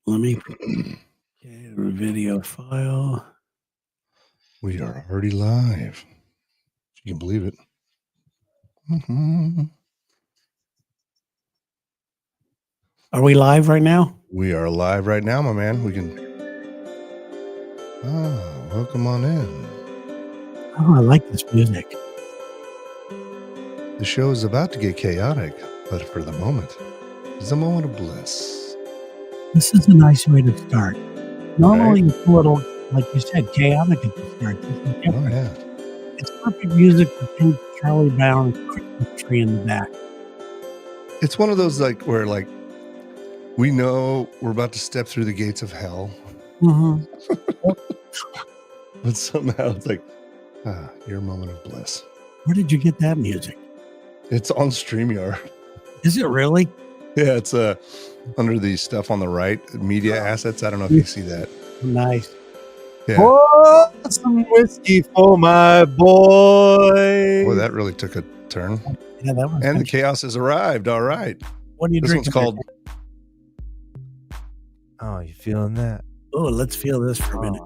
Let me video file. We are already live. You can believe it. Are we live right now? We are live right now, my man. We can. Welcome on in. Oh, I like this music. The show is about to get chaotic, but for the moment, it's a moment of bliss. This is a nice way to start. Normally, it's a little, like you said, chaotic at the start. This is different. Oh, yeah. It's perfect music for Pink Charlie Brown and Christmas tree in the back. It's one of those where we know we're about to step through the gates of hell. Mm-hmm. But somehow it's like, your moment of bliss. Where did you get that music? It's on StreamYard. Is it really? Yeah, it's under the stuff on the right, media assets. I don't know if you see that. Nice. Yeah. Oh, some whiskey for my boy. Boy, that really took a turn. Yeah, that was. And the KAOS has arrived. All right. What are you drinking? This one's called. Oh, you feeling that? Oh, let's feel this for a minute.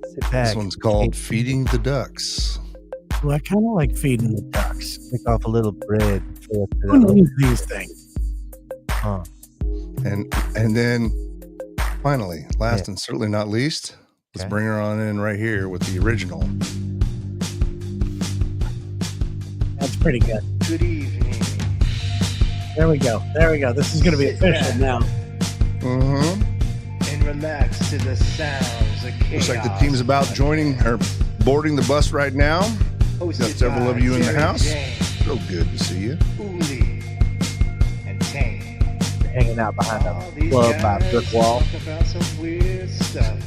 Sit back. This one's called Feeding the Ducks. Well, I kind of like feeding the ducks. Pick off a little bread. Who needs these things? And then finally, last and certainly not least, let's bring her on in right here with the original. That's pretty good. Good evening. There we go. There we go. This is going to be official now. And relax to the sounds of chaos. Looks like the team's about joining or boarding the bus right now. Got several of you in the house. So good to see you. Uli and Tane. Hanging out behind a club by a brick wall. About some weird stuff.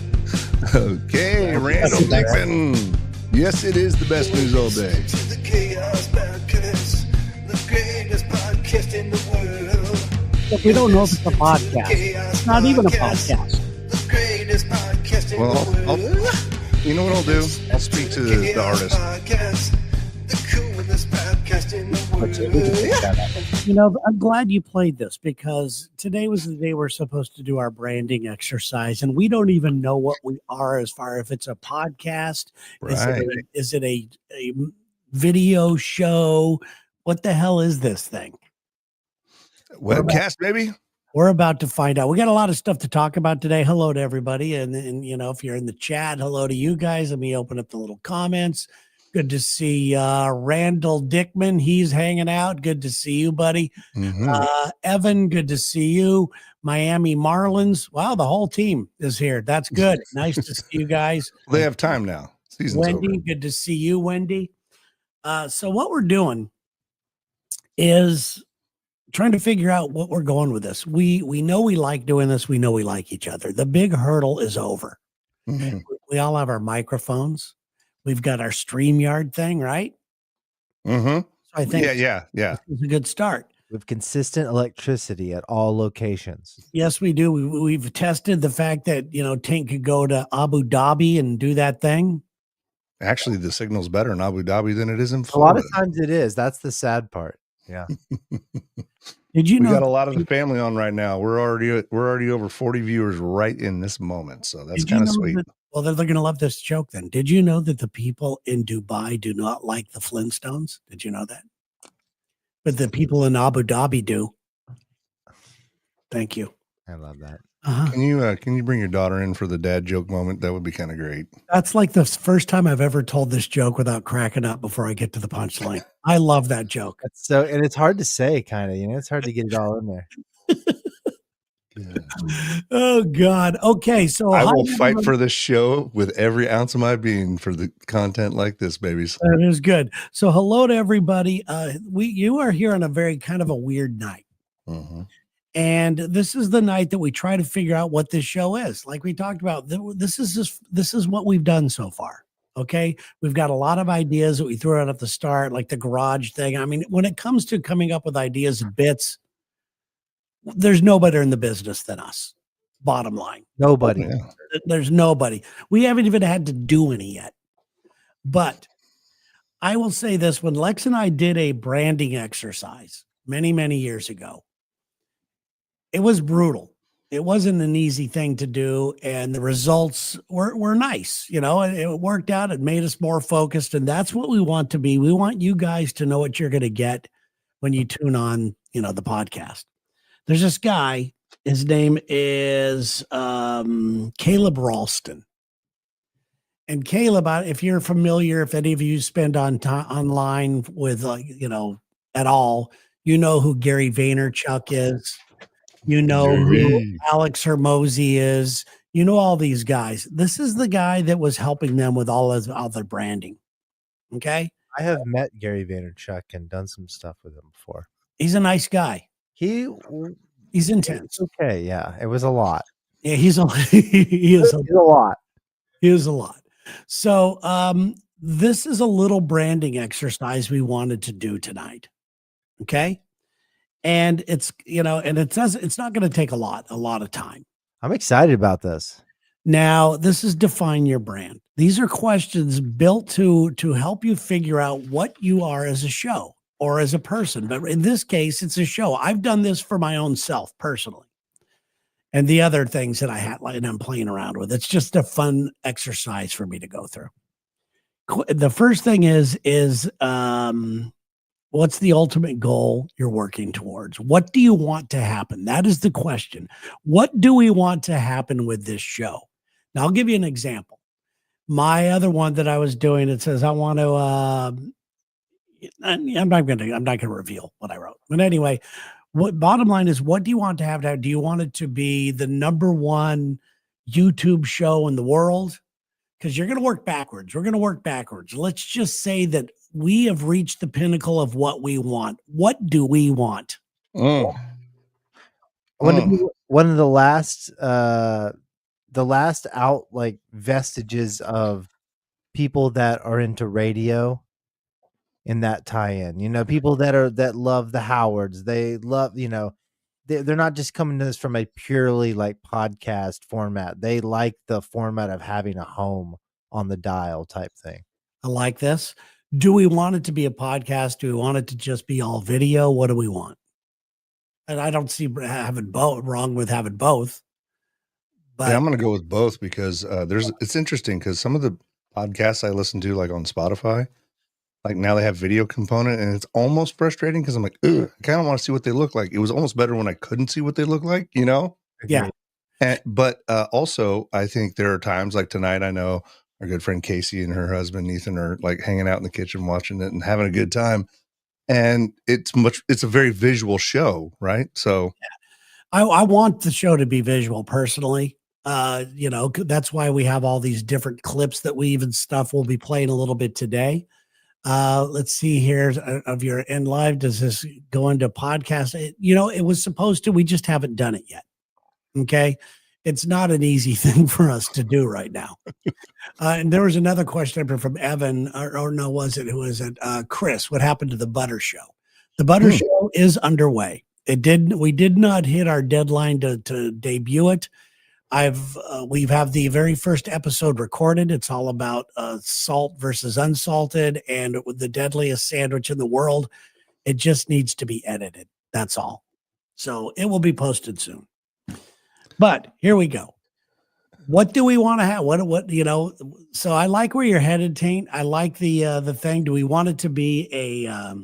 Okay, Randall Dickman. Yes, it is the best news all day. To the KAOS podcast, the greatest podcast in the world. Look, we don't know if it's a podcast. It's not even a podcast. The greatest podcast in the world. You know what I'll do? I'll speak to the artist. Podcast, the coolest podcast in the world. You know, I'm glad you played this because today was the day we're supposed to do our branding exercise, and we don't even know what we are as far if it's a podcast. Right. Is it a video show? What the hell is this thing? Webcast, maybe? We're about to find out. We got a lot of stuff to talk about today. Hello to everybody. And you know, if you're in the chat, hello to you guys. Let me open up the little comments. Good to see Randall Dickman. He's hanging out. Good to see you, buddy. Evan, good to see you. Miami Marlins. Wow, the whole team is here. That's good. Nice to see you guys. They have time now. Season's Wendy, over. good to see you, Wendy. So what we're doing is trying to figure out what we're going with this. We know we like doing this. We know we like each other. The big hurdle is over. We all have our microphones. We've got our StreamYard thing, right? So I think yeah. it's a good start. With consistent electricity at all locations. Yes, we do. We've tested the fact that, you know, Tink could go to Abu Dhabi and do that thing. Actually, the signal's better in Abu Dhabi than it is in A Florida. lot of times it is. That's the sad part. Yeah. Did you know we got a lot of the family on right now? We're already over 40 viewers right in this moment, so that's kind of sweet. Well, they're going to love this joke then. Did you know that the people in Dubai do not like the Flintstones? Did you know that? But the people in Abu Dhabi do. Thank you. I love that. Can you bring your daughter in for the dad joke moment? That would be kind of great. That's like the first time I've ever told this joke without cracking up before I get to the punchline. I love that joke. And it's hard to say, kind of, you know, it's hard to get it all in there. Oh God. Okay. So I will fight for this show with every ounce of my being for the content like this, babies. That is good. So hello to everybody. You are here on a very kind of a weird night. And this is the night that we try to figure out what this show is. Like we talked about, this is what we've done so far. Okay. We've got a lot of ideas that we threw out at the start, like the garage thing. I mean, when it comes to coming up with ideas and bits, there's nobody in the business than us. Bottom line. Nobody. There's nobody. We haven't even had to do any yet. But I will say this, when Lex and I did a branding exercise many, many years ago, it was brutal. It wasn't an easy thing to do, and the results were nice. It worked out. It made us more focused, and that's what we want to be. We want you guys to know what you're going to get when you tune on, the podcast. There's this guy. His name is Caleb Ralston. And Caleb, if you're familiar, if any of you spend online with, at all, you know who Gary Vaynerchuk is. You know who Alex Hermosi is. You know all these guys. This is the guy that was helping them with all their branding. Okay? I have met Gary Vaynerchuk and done some stuff with him before. He's a nice guy. He's intense. Okay, yeah. It was a lot. Yeah, he is a lot. He is a lot. So this is a little branding exercise we wanted to do tonight. Okay? And it's, it's not going to take a lot of time. I'm excited about this. Now, this is define your brand. These are questions built to help you figure out what you are as a show or as a person. But in this case, it's a show. I've done this for my own self personally. And the other things that I had, and I'm playing around with. It's just a fun exercise for me to go through. The first thing is what's the ultimate goal you're working towards? What do you want to happen? That is the question. What do we want to happen with this show? Now, I'll give you an example. My other one that I was doing, it says, I want to, I'm not going to reveal what I wrote. But anyway, bottom line is, what do you want to have? Do you want it to be the #1 YouTube show in the world? Because you're going to work backwards. We're going to work backwards. Let's just say that we have reached the pinnacle of what we want. What do we want? One of the last out like vestiges of people that are into radio in that tie-in, people that love the Howards. They love, they're not just coming to this from a purely like podcast format. They like the format of having a home on the dial type thing. I like this. Do we want it to be a podcast? Do we want it to just be all video? What do we want? And I don't see having both wrong with having both. But yeah, I'm going to go with both because it's interesting because some of the podcasts I listen to, like on Spotify, like now they have video component, and it's almost frustrating because I'm like, ugh, I kind of want to see what they look like. It was almost better when I couldn't see what they look like, Yeah. But also, I think there are times like tonight. I know our good friend Casey and her husband Ethan are like hanging out in the kitchen watching it and having a good time, and it's a very visual show, right? So, I want the show to be visual personally. That's why we have all these different clips that we'll be playing a little bit today. Let's see here of your end live. Does this go into podcast? It was supposed to, we just haven't done it yet. Okay. It's not an easy thing for us to do right now. And there was another question from Evan, or no, who was it? Chris, what happened to the Butter Show? The Butter Show is underway. We did not hit our deadline to debut it. We have the very first episode recorded. It's all about salt versus unsalted, and with the deadliest sandwich in the world. It just needs to be edited. That's all. So it will be posted soon. But here we go. What do we want to have? So I like where you're headed, Taint. I like the thing. Do we want it to be a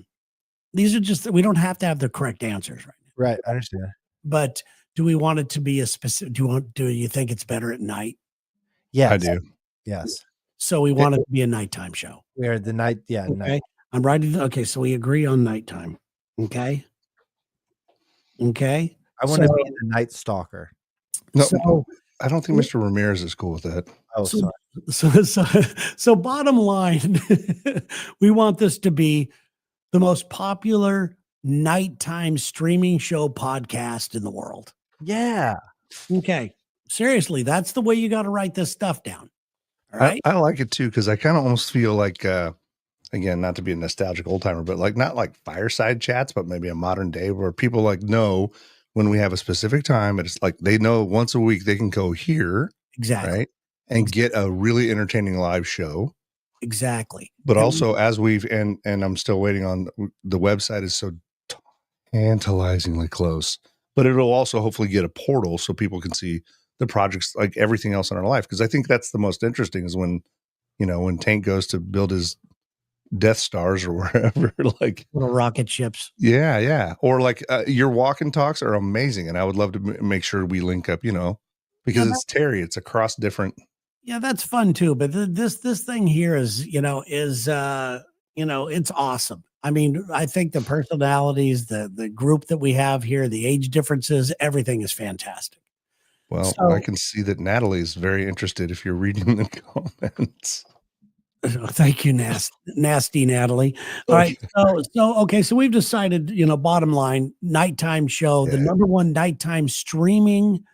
these are just, we don't have to have the correct answers right now. Right. I understand. But do we want it to be a specific, do you think it's better at night? Yes. I do. Yes. So we want it to be a nighttime show. We are the night. Yeah. Okay. Night. I'm writing. Okay. So we agree on nighttime. Okay. Okay. I want to be the Night Stalker. No, I don't think Mr. Ramirez is cool with that. Oh, sorry. So bottom line, we want this to be the most popular nighttime streaming show podcast in the world. Yeah. Okay. Seriously, that's the way you got to write this stuff down. All right. I like it too, because I kind of almost feel like, again, not to be a nostalgic old timer, but like not like fireside chats, but maybe a modern day where people like know when we have a specific time, it's like they know once a week they can go here. Exactly. Right. And get a really entertaining live show. Exactly. But also as and I'm still waiting on the website is so tantalizingly close. but it'll also hopefully get a portal so people can see the projects like everything else in our life. Because I think that's the most interesting is when, when Tank goes to build his Death Stars or wherever, like Little rocket ships. yeah, or like your walk and talks are amazing, and I would love to make sure we link up, because it's Terry. It's across different. Yeah, that's fun too. But this thing here is it's awesome. I mean, I think the personalities, the group that we have here, the age differences, everything is fantastic. Well, So- I can see that Natalie is very interested if you're reading the comments. Thank you, nasty Natalie. All right. So we've decided, bottom line, nighttime show, the Yeah. number one nighttime streaming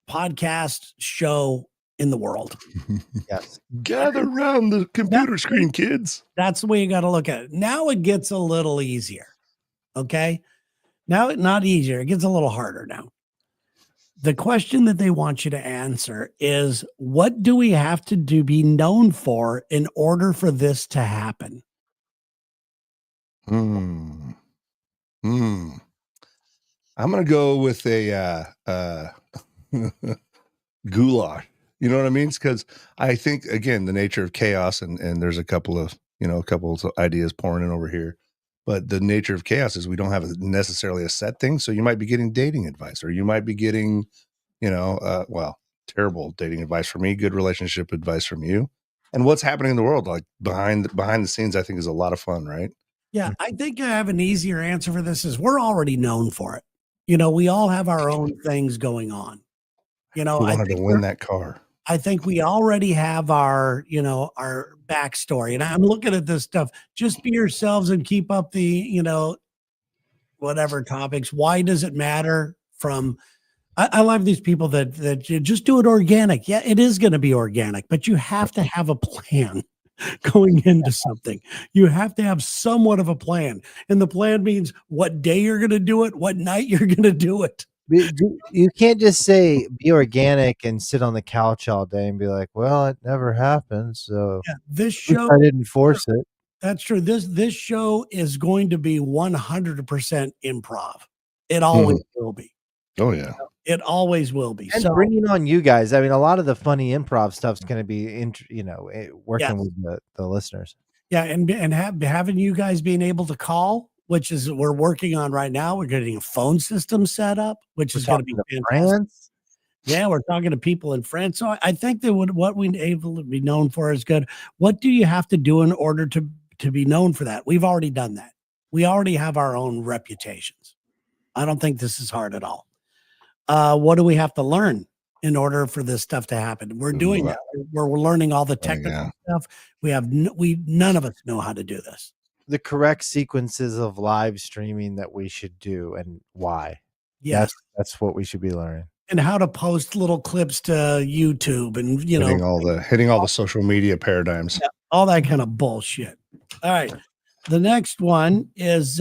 podcast show in the world. Yes. Gather around the computer screen, kids. That's the way you got to look at it. Now it gets a little easier. Okay. Now it's not easier. It gets a little harder now. The question that they want you to answer is, what do we have to do be known for in order for this to happen? I'm gonna go with a goulash. You know what I mean? Because I think again the nature of chaos, and there's a couple of ideas pouring in over here, but the nature of chaos is we don't have necessarily a set thing. So you might be getting dating advice, or you might be getting, terrible dating advice from me, good relationship advice from you, and what's happening in the world, like behind the scenes. I think is a lot of fun, right? Yeah, I think I have an easier answer for this. Is we're already known for it. We all have our own things going on. He wanted to win that car. I think we already have our backstory. And I'm looking at this stuff. Just be yourselves and keep up the, whatever topics. Why does it matter? I love these people that you just do it organic. Yeah, it is going to be organic, but you have to have a plan going into something. You have to have somewhat of a plan. And the plan means what day you're going to do it, what night you're going to do it. You can't just say be organic and sit on the couch all day and be like, well, it never happened. So Yeah, this show, I didn't force it. that's true. This show is going to be 100% improv. It always will be. Oh yeah. It always will be. And So bringing on you guys. I mean, a lot of the funny improv stuff's going to be, working Yes. with the listeners. yeah, and having you guys being able to call, which is we're working on right now. We're getting a phone system set up, which is going to be fantastic. France. Yeah, we're talking to people in France. So I think that what we're able to be known for is good. What do you have to do in order to be known for that? We've already done that. We already have our own reputations. I don't think this is hard at all. What do we have to learn in order for this stuff to happen? We're doing that. We're learning all the technical stuff. None of us know how to do this. The correct sequences of live streaming that we should do and why. Yes. That's what we should be learning. And how to post little clips to YouTube and hitting all the social media paradigms. Yeah, all that kind of bullshit. All right. The next one is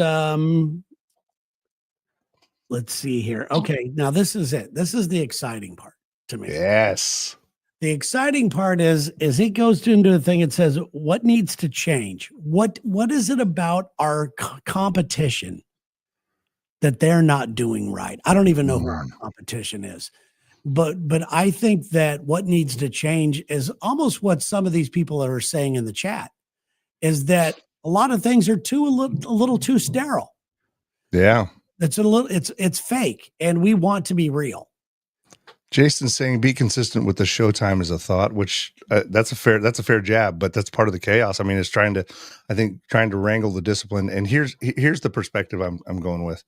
let's see here. Okay, now this is it. This is the exciting part to me. Yes. The exciting part is it goes into a thing. It says, what needs to change? What is it about our competition that they're not doing right? I don't even know who our competition is, but I think that what needs to change is almost what some of these people are saying in the chat is that a lot of things are a little too sterile. Yeah. It's fake, and we want to be real. Jason's saying be consistent with the showtime as a thought, which that's a fair jab, but that's part of the chaos. I mean, it's trying to wrangle the discipline. And here's the perspective I'm going with.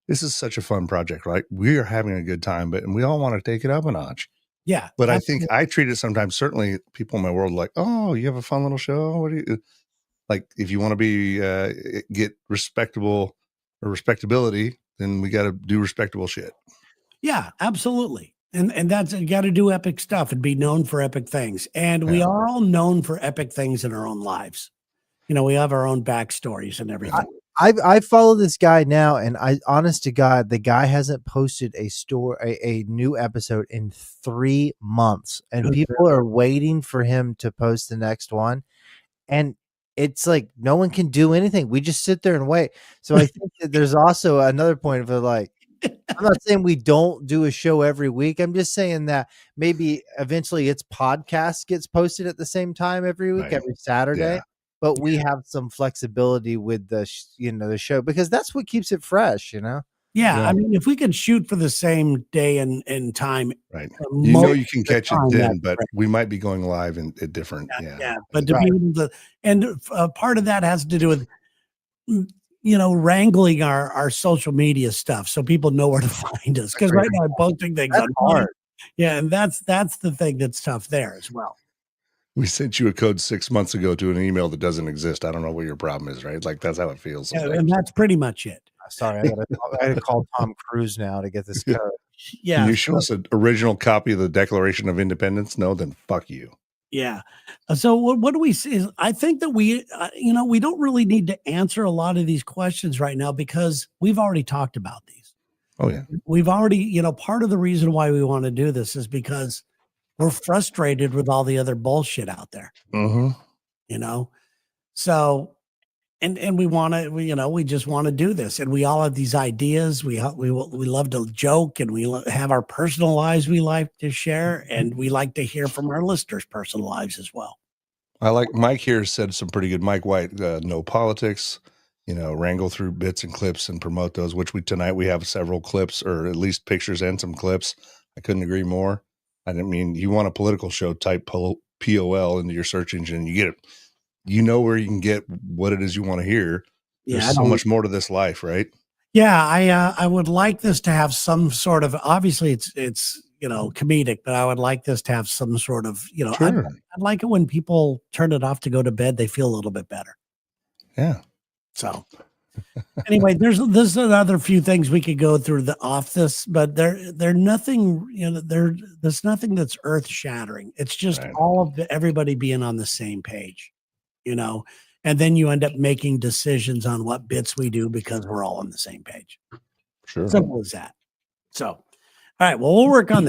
This is such a fun project, right? We are having a good time, and we all want to take it up a notch. Yeah. But I think I treat it sometimes, certainly people in my world, like, oh, you have a fun little show. What do you like? If you want to be get respectable or respectability, then we got to do respectable shit. Yeah, absolutely. And that's, you got to do epic stuff and be known for epic things. And we are all known for epic things in our own lives. We have our own backstories and everything. I follow this guy now, and honest to God, the guy hasn't posted a new episode in 3 months, and people are waiting for him to post the next one. And it's like, no one can do anything. We just sit there and wait. So I think that there's also another point of like, I'm not saying we don't do a show every week. I'm just saying that maybe eventually its podcast gets posted at the same time every week, Right. every Saturday. Yeah. But we have some flexibility with the the show because that's what keeps it fresh. Yeah, Yeah. I mean, if we could shoot for the same day and time, Right. most You can of the catch it time, then, that's but great. we might be going live at different. Yeah, but to be able to, and part of that has to do with wrangling our social media stuff so people know where to find us. Because right now I'm posting things That's on hard. Yeah, and that's the thing that's tough there as well. We sent you a code 6 months ago to an email that doesn't exist. I don't know what your problem is, right? Like that's how it feels. Yeah, sometimes. and that's pretty much it. Sorry, I gotta call Tom Cruise now to get this code. Yeah. Can you show us an original copy of the Declaration of Independence? No, then fuck you. Yeah. So what do we see? I think that we don't really need to answer a lot of these questions right now because we've already talked about these. Oh yeah. We've already, part of the reason why we want to do this is because we're frustrated with all the other bullshit out there, So, and we want to, we just want to do this, and we all have these ideas. We love to joke, and we have our personal lives we like to share, and we like to hear from our listeners' personal lives as well. I like Mike here said some pretty good. Mike White, no politics, wrangle through bits and clips and promote those. Which tonight we have several clips, or at least pictures and some clips. I couldn't agree more. I didn't mean you want a political show, type POL into your search engine, you get it. You know where you can get what it is you want to hear. There's so much more to this life, right? Yeah, I would like this to have some sort of, obviously it's comedic, but I would like this to have some sort of, Sure. I'd like it when people turn it off to go to bed, they feel a little bit better. Yeah. So anyway, there's another few things we could go through off this, but they're nothing, there's nothing that's earth shattering. It's just all of everybody being on the same page, and then you end up making decisions on what bits we do because we're all on the same page. Sure. Simple as that. So, all right, well, we'll work on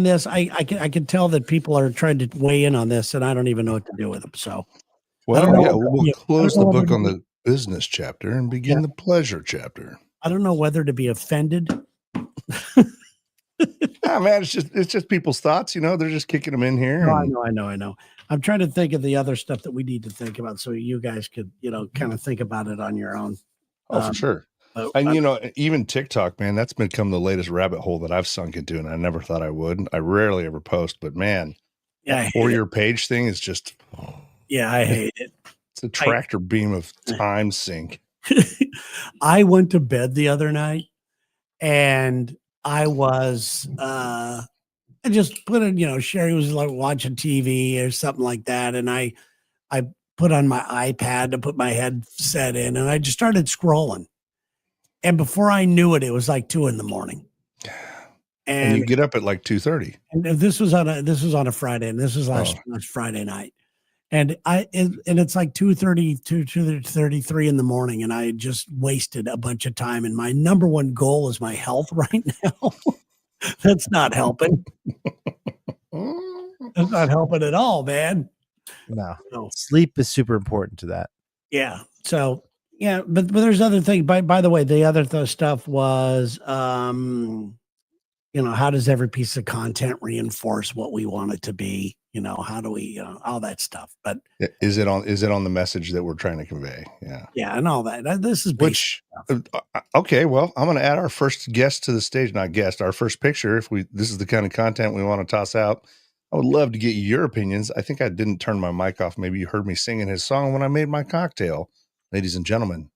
this. I can tell that people are trying to weigh in on this, and I don't even know what to do with them. So, we'll close the book on the business chapter and begin the pleasure chapter. I don't know whether to be offended. Man, it's just people's thoughts. They're just kicking them in here. No, I know. I'm trying to think of the other stuff that we need to think about, so you guys could, kind of think about it on your own. Oh, for sure. And even TikTok, man, that's become the latest rabbit hole that I've sunk into, and I never thought I would. I rarely ever post, but man, or your page thing is just. Yeah, I hate it. It's a tractor beam of time sink. I went to bed the other night, and I was I just put in, Sherry was like watching TV or something like that, and I put on my iPad to put my headset in, and I just started scrolling. And before I knew it, it was like 2 a.m. And you get up at like 2:30. And this was on a Friday, and this was last Friday night. And it's like 2:30, 2:33 in the morning, and I just wasted a bunch of time. And my number one goal is my health right now. That's not helping. That's not helping at all, man. No. Sleep is super important to that. Yeah. So yeah, but there's other things. By the way, the other stuff was how does every piece of content reinforce what we want it to be? How do we, all that stuff. But is it on the message that we're trying to convey? Yeah. Yeah. And all that. This is okay. Well, I'm going to add our first guest to the stage, not guest, our first picture. This is the kind of content we want to toss out. I would love to get your opinions. I think I didn't turn my mic off. Maybe you heard me singing his song when I made my cocktail. Ladies and gentlemen,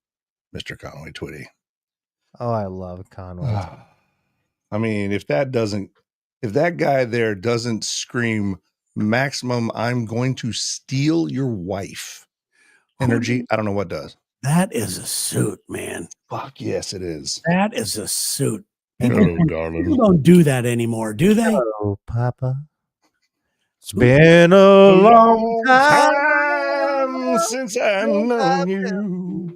Mr. Conway Twitty. Oh, I love Conway. I mean, if that guy there doesn't scream maximum, I'm going to steal your wife energy, I don't know what does. That is a suit, man. Fuck yes, it is. That is a suit. Hello, darling. People don't do that anymore, do they? Hello, Papa. It's been a long time since I've known you.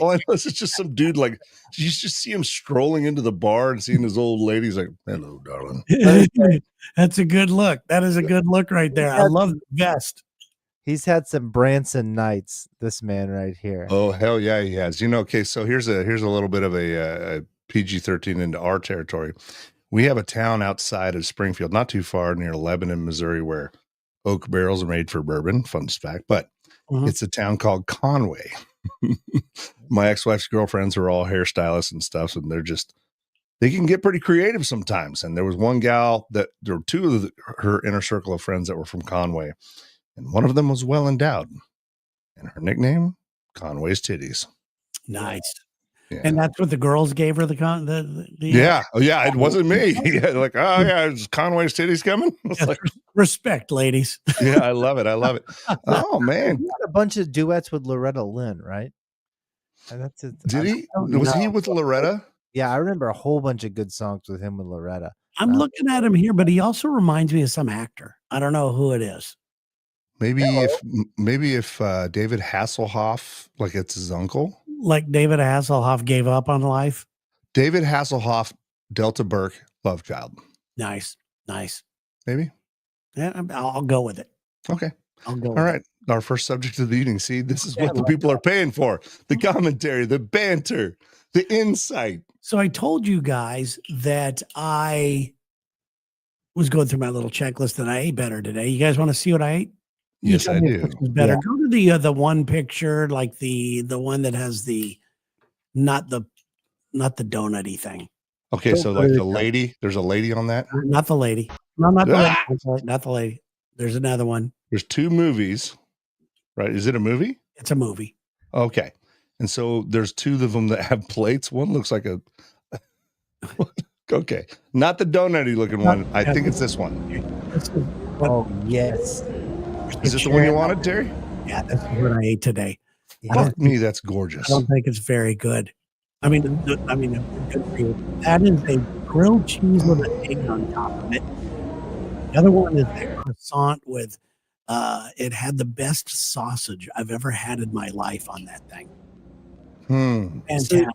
All I know is it's just some dude, like, you just see him strolling into the bar and seeing his old lady. He's like, hello, darling. That's a good look. That is a good look right there. I love the vest. He's had some Branson nights, this man right here. Oh, hell yeah, he has. Okay, so here's a little bit of a PG-13 into our territory. We have a town outside of Springfield, not too far, near Lebanon, Missouri, where oak barrels are made for bourbon. Fun fact, but it's a town called Conway. My ex-wife's girlfriends are all hairstylists and stuff, and they can get pretty creative sometimes. And there was one gal there were two of her inner circle of friends that were from Conway, and one of them was well endowed, and her nickname, Conway's Titties. Nice. Yeah. And that's what the girls gave her Yeah. Oh, yeah. It wasn't me. Yeah. Like, oh, yeah. Is Conway's Titties coming? Like, respect, ladies. yeah. I love it. I love it. Oh, man. He had a bunch of duets with Loretta Lynn, right? And that's it. Did he? Was he with Loretta? Yeah. I remember a whole bunch of good songs with him and Loretta. I'm looking at him here, but he also reminds me of some actor. I don't know who it is. Maybe if David Hasselhoff, like it's his uncle. Like David Hasselhoff gave up on life. David Hasselhoff, Delta Burke, love child. Nice. Maybe. Yeah, I'll go with it. Okay. I'll go. All right. Our first subject of the evening. See, this is what the people are paying for: the commentary, the banter, the insight. So I told you guys that I was going through my little checklist and I ate better today. You guys want to see what I ate? Yes, I do. Better. Go to the one picture, like the one that has the not the donut-y thing. Okay, so like the lady, there's a lady on that. Not the lady. No, not the lady. I'm sorry, not the lady. There's another one. There's two movies, right? Is it a movie? It's a movie. Okay, and so there's two of them that have plates. One looks like a. Okay, not the donut-y looking one. I think it's this one. Oh yes. Is this the one you wanted, Terry? Yeah, that's what I ate today. Fuck me, that's gorgeous. I don't think it's very good. I mean, good for you. That is a grilled cheese with an egg on top of it. The other one is a croissant with. It had the best sausage I've ever had in my life on that thing. Fantastic.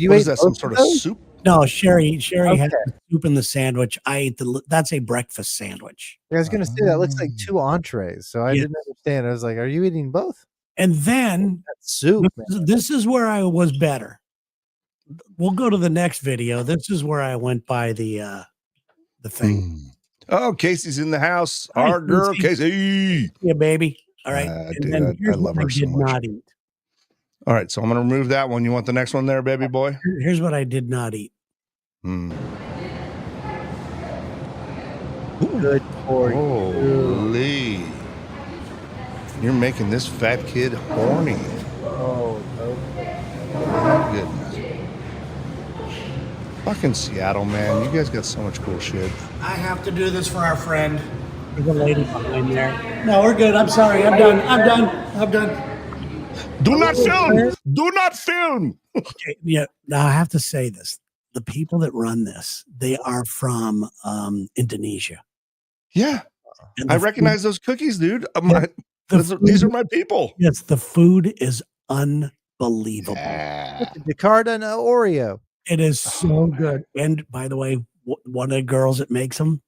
What is that? Some sort of soup? No, Sherry had the soup in the sandwich. I ate that's a breakfast sandwich. I was going to say that looks like two entrees, so I didn't understand. I was like, "Are you eating both?" And then soup. This is where I was better. We'll go to the next video. This is where I went by the thing. Oh, Casey's in the house. Our girl, Casey. Yeah, baby. All right. Dude, I love her so much. Not eat. All right, so I'm going to remove that one. You want the next one there, baby boy? Here's what I did not eat. Good for you. Holy. You're making this fat kid horny. Oh, My goodness. Fucking Seattle, man. You guys got so much cool shit. I have to do this for our friend. There's a lady behind there. No, we're good. I'm sorry. I'm done. Do not film. Do not film. Okay, yeah. Now I have to say this. The people that run this, they are from Indonesia. Yeah. I recognize those cookies, dude. These are my people. Yes, the food is unbelievable. Jakarta and Oreo. It is so good. And by the way, one of the girls that makes them,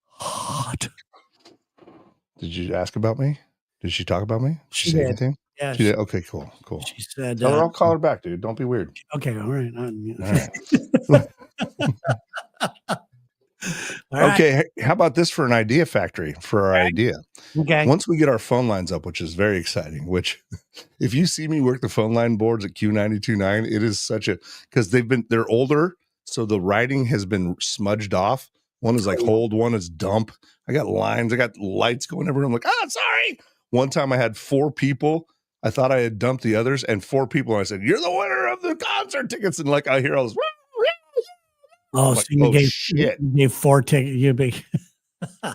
hot. Did you ask about me? Did she talk about me? Did she say did. anything? Yeah, she did. Okay, cool. She said, Tell her I'll call her back, dude. Don't be weird. Okay, all right. All right. Okay, how about this for an idea factory for our idea? Okay. Once we get our phone lines up, which is very exciting, which if you see me work the phone line boards at Q92.9, it is such a, because they're older, so the writing has been smudged off. One is like hold, one is dump. I got lines, I got lights going everywhere. I'm like, sorry. One time I had 4 people. I thought I had dumped the others, and 4 people. And I said, "You're the winner of the concert tickets." And like I hear all this. Oh, so you gave 4 tickets.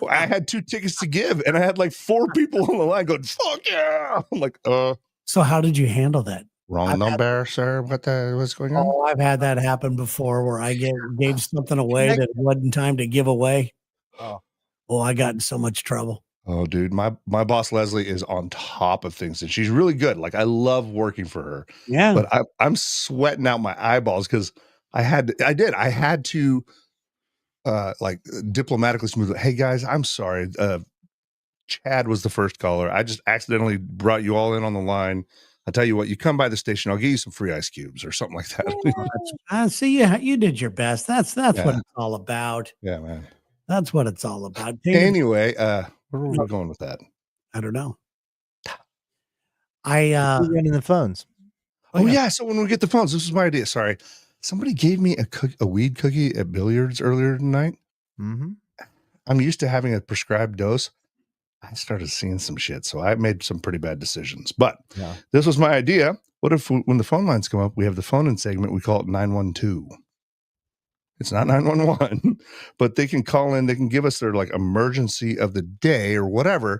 Well, I had 2 tickets to give, and I had like 4 people on the line going, "Fuck yeah!" I'm like, So how did you handle that? Wrong number, sir. What's going on? Oh, I've had that happen before, where I gave something away that wasn't time to give away. Oh, I got in so much trouble. Oh, dude, my boss Leslie is on top of things, and she's really good. Like I love working for her. Yeah, but I'm sweating out my eyeballs because I had to like diplomatically smooth. Hey guys, I'm sorry. Chad was the first caller. I just accidentally brought you all in on the line. I'll tell you what, you come by the station, I'll give you some free ice cubes or something like that. See, you did your best. That's what Yeah. it's all about. Yeah, man. That's what it's all about. Anyway, where were we going with that? I don't know. We're running the phones. Oh yeah. So when we get the phones, this is my idea. Sorry, somebody gave me a weed cookie at billiards earlier tonight. Mm-hmm. I'm used to having a prescribed dose. I started seeing some shit, so I made some pretty bad decisions. But this was my idea. What if when the phone lines come up, we have the phone in segment, we call it 912. It's not 911, but they can call in, they can give us their like emergency of the day or whatever,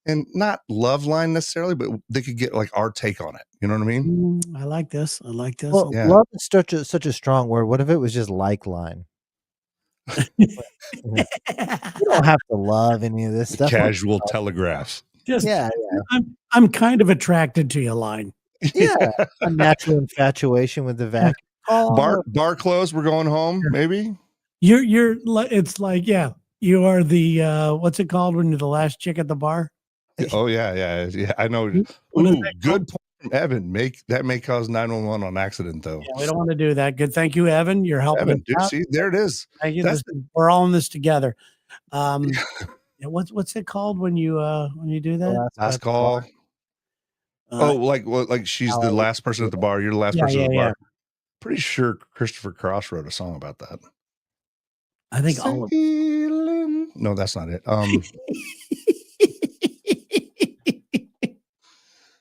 and not love line necessarily, but they could get like our take on it. You know what I mean? I like this. Well, Yeah. love is such a strong word. What if it was just like line? You don't have to love any of this stuff. Casual telegraph. Just Yeah. I'm kind of attracted to you line. Yeah. A natural infatuation with the vacuum. Bar closed, we're going home, maybe. You're it's like, you are the what's it called when you're the last chick at the bar? Oh yeah. I know. What is Ooh, that good point from Evan. That may cause 911 on accident though. Yeah, we don't want to do that. Good. Thank you, Evan. You're helping Evan, us dude, out. see, there it is. Thank you. We're all in this together. What's it called when you do that? Last call. Like she's the last person at the bar. You're the last person at the bar. Pretty sure Christopher Cross wrote a song about that. I think all of them. No, that's not it.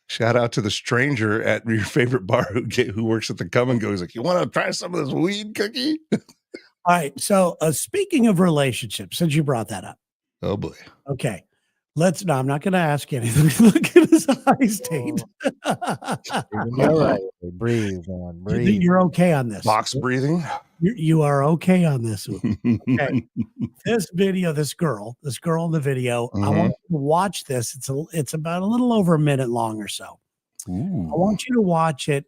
Shout out to the stranger at your favorite bar who works at the Come and Go. He's like, you want to try some of this weed cookie? All right. So speaking of relationships, since you brought that up. Oh boy. Okay. No, I'm not going to ask you anything. Look at his eyes, Tate. All right. Breathe, man. Breathe. You're okay on this. Box breathing. You are okay on this one. Okay. This video, this girl in the video, I want you to watch this. It's about a little over a minute long or so. Ooh. I want you to watch it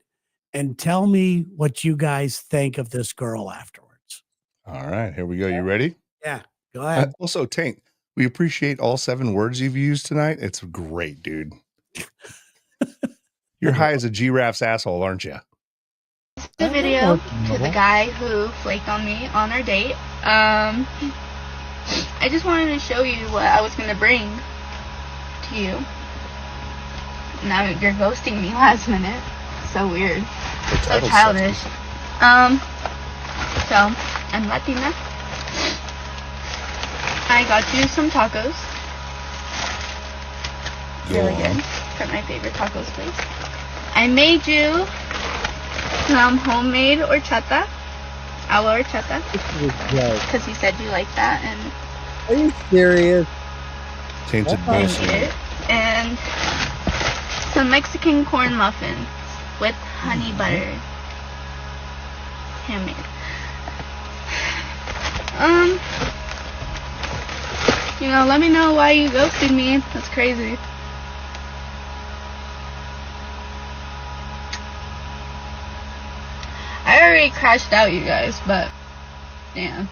and tell me what you guys think of this girl afterwards. All right, here we go. You ready? Yeah, go ahead. Also, Tank, we appreciate all 7 words you've used tonight. It's great, dude. You're high as a giraffe's asshole, aren't you? The video to the guy who flaked on me on our date. I just wanted to show you what I was gonna bring to you. Now you're ghosting me last minute. So weird. So childish. So I'm Latina. I got you some tacos. Really good. From my favorite tacos place. I made you some homemade horchata. Agua horchata. Because you said you like that, and are you serious? Tainted I bullshit. ate it. And some Mexican corn muffins with honey butter. Handmade. Let me know why you ghosted me. That's crazy. I already crashed out, you guys, but damn.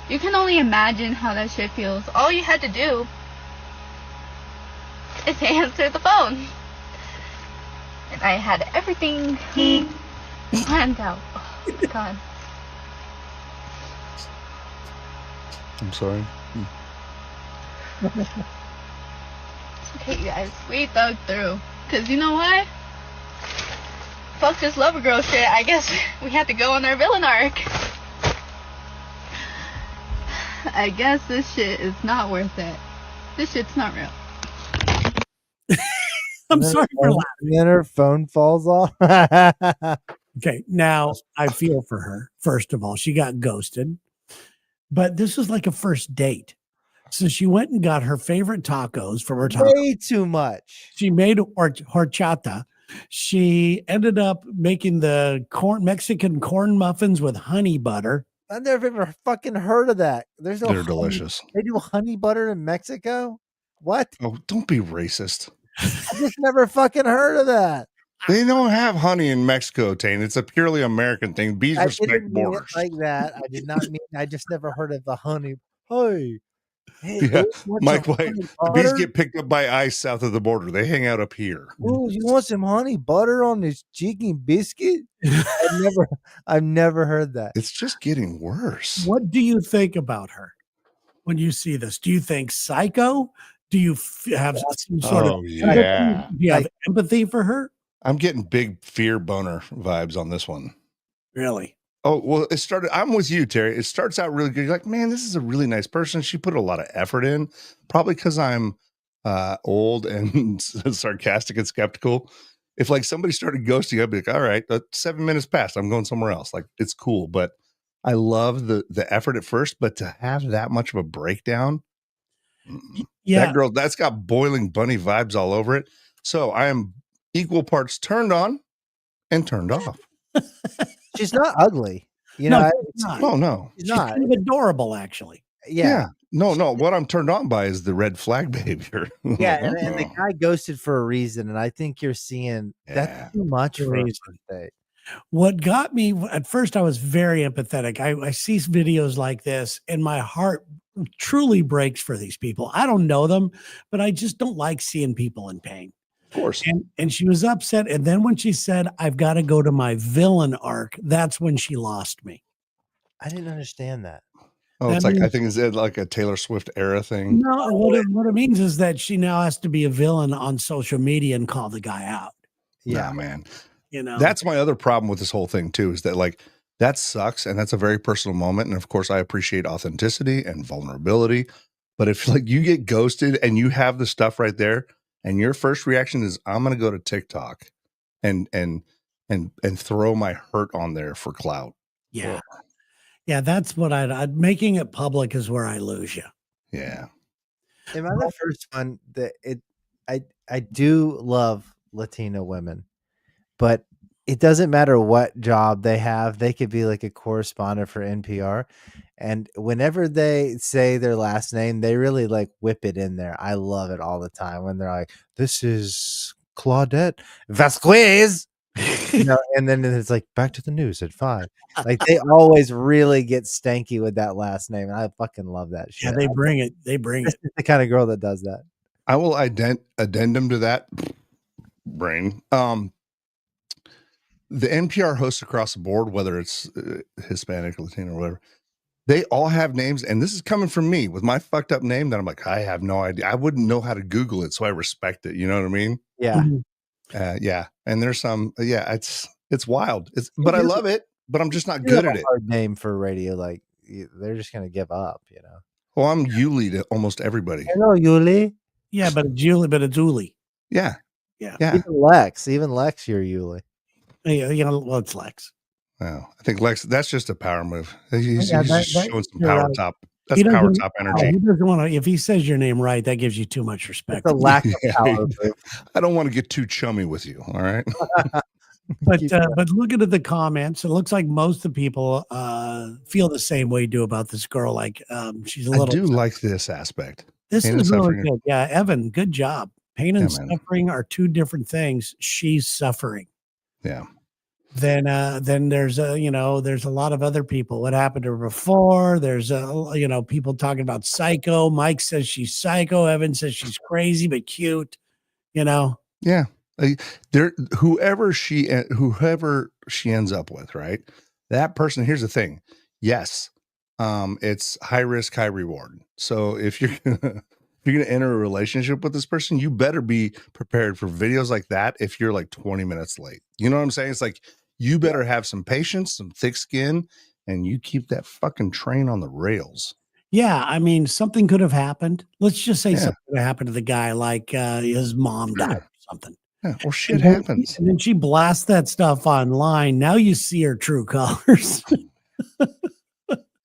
You can only imagine how that shit feels. All you had to do is answer the phone. And I had everything planned out. Oh, God. I'm sorry. It's okay, you guys. We thug through. Because you know what? Fuck this lover girl shit. I guess we had to go on our villain arc. I guess this shit is not worth it. This shit's not real. I'm sorry for laughing. Then her phone falls off. Okay, now I feel for her. First of all, she got ghosted, but this is like a first date. So she went and got her favorite tacos from her taco. Way too much. She made horchata. She ended up making the Mexican corn muffins with honey butter. I've never even fucking heard of that. They're Delicious. They do honey butter in Mexico? What? Oh, don't be racist. I just never fucking heard of that. They don't have honey in Mexico, Tane. It's a purely American thing. Bees I respect didn't mean it borders. like that. I did not mean. I just never heard of the honey. Hey, Hey, Yeah, ooh, you want Mike some White. honey The bees butter? get picked up by ice south of the border. They hang out up here. Ooh, you want some honey butter on this chicken biscuit? I've never heard that. It's just getting worse. What do you think about her when you see this? Do you think psycho? Do you have some sort of Oh, empathy? yeah. Do you have Like- empathy for her? I'm getting big fear boner vibes on this one. Really? Oh, well, I'm with you, Terry. It starts out really good. You're like, man, this is a really nice person. She put a lot of effort in, probably because I'm old and sarcastic and skeptical. If like somebody started ghosting, I'd be like, all right, 7 minutes passed. I'm going somewhere else. Like, it's cool. But I love the effort at first, but to have that much of a breakdown, Yeah. that girl, that's got boiling bunny vibes all over it. So I am equal parts turned on and turned off. She's not ugly. You No, know, she's not. No. she's She's not. kind of adorable, actually. Yeah. No. What I'm turned on by is the red flag behavior. Yeah, and the guy ghosted for a reason, and I think you're seeing Yeah. that's too much for a Reason. first date. What got me at first, I was very empathetic. I see videos like this, and my heart truly breaks for these people. I don't know them, but I just don't like seeing people in pain. Of course. And she was upset. And then when she said, "I've got to go to my villain arc," that's when she lost me. I didn't understand that. Oh, That it's like, I means- think it's like a Taylor Swift era thing. No, what it means is that she now has to be a villain on social media and call the guy out. Yeah. Nah, man. You know, That's my other problem with this whole thing too, is that like, that sucks. And that's a very personal moment. And of course I appreciate authenticity and vulnerability. But if like you get ghosted and you have the stuff right there and your first reaction is, I'm going to go to TikTok and throw my hurt on there for clout. yeah, yeah. That's what I'd making it public is where I lose you. Yeah. Am I the first one that I do love Latino women, but it doesn't matter what job they have. They could be like a correspondent for NPR. And whenever they say their last name, they really like whip it in there. I love it all the time when they're like, this is Claudette Vasquez. You know, and then it's like back to the news at 5. Like they always really get stanky with that last name. And I fucking love that shit. Yeah, they bring it. They bring This it. is the kind of girl that does that. I will addendum to that brain. The NPR hosts across the board, whether it's Hispanic, Latino, or whatever, they all have names. And this is coming from me with my fucked up name that I'm like, I have no idea. I wouldn't know how to Google it. So I respect it. You know what I mean? Yeah. Mhm. Yeah. And there's some, it's wild. But I love it, but I'm just not good at it. Hard name for radio. Like they're just going to give up, you know? Well, I'm Yuli to almost everybody. Hello, Yuli. Yeah, but it's Julie. Yeah. Yeah. Yeah. Even Lex, you're Yuli. Yeah, you know, well, it's Lex. Wow. I think Lex, that's just a power move. He's Yeah, just that- showing some you're power right. top. He That's power doesn't- top Oh, energy. he doesn't want to. If he says your name right, that gives you too much respect. It's a lack of Yeah. power. Move. I don't want to get too chummy with you. All right. But looking at the comments, it looks like most of the people feel the same way you do about this girl. Like she's a I little. do like this aspect. This pain and is really suffering. good. Yeah, Evan, good job. Pain and Yeah, man. suffering are two different things. She's suffering. Yeah. Then there's there's a lot of other people. What happened to her before? There's people talking about psycho. Mike says she's psycho. Evan says she's crazy but cute. You know. Yeah. Whoever she ends up with, right? That person, here's the thing. Yes. It's high risk, high reward. So if you're gonna enter a relationship with this person, you better be prepared for videos like that if you're like 20 minutes late. You know what I'm saying? It's like you better have some patience, some thick skin, and you keep that fucking train on the rails. Yeah, I mean, something could have happened. Let's just say Yeah. something could have happened to the guy, like his mom died or something. Yeah. Well, shit And then- happens. And then she blasts that stuff online. Now you see her true colors.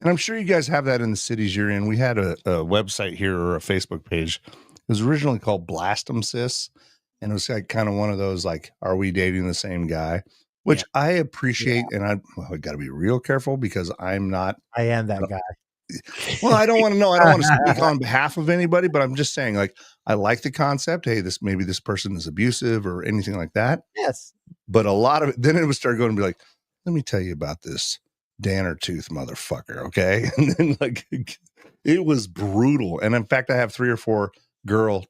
And I'm sure you guys have that in the cities you're in. We had a website here or a Facebook page. It was originally called Blast 'em Sis. And it was like kind of one of those, like, are we dating the same guy? Which I appreciate. And I got to be real careful because I'm not. I am that guy. Well, I don't want to know. I don't want to speak on behalf of anybody, but I'm just saying, like, I like the concept. Hey, maybe this person is abusive or anything like that. Yes. But a lot of it, then it would start going to be like, let me tell you about this Danner tooth motherfucker. Okay. And then like, It was brutal. And in fact, I have 3 or 4 girl ...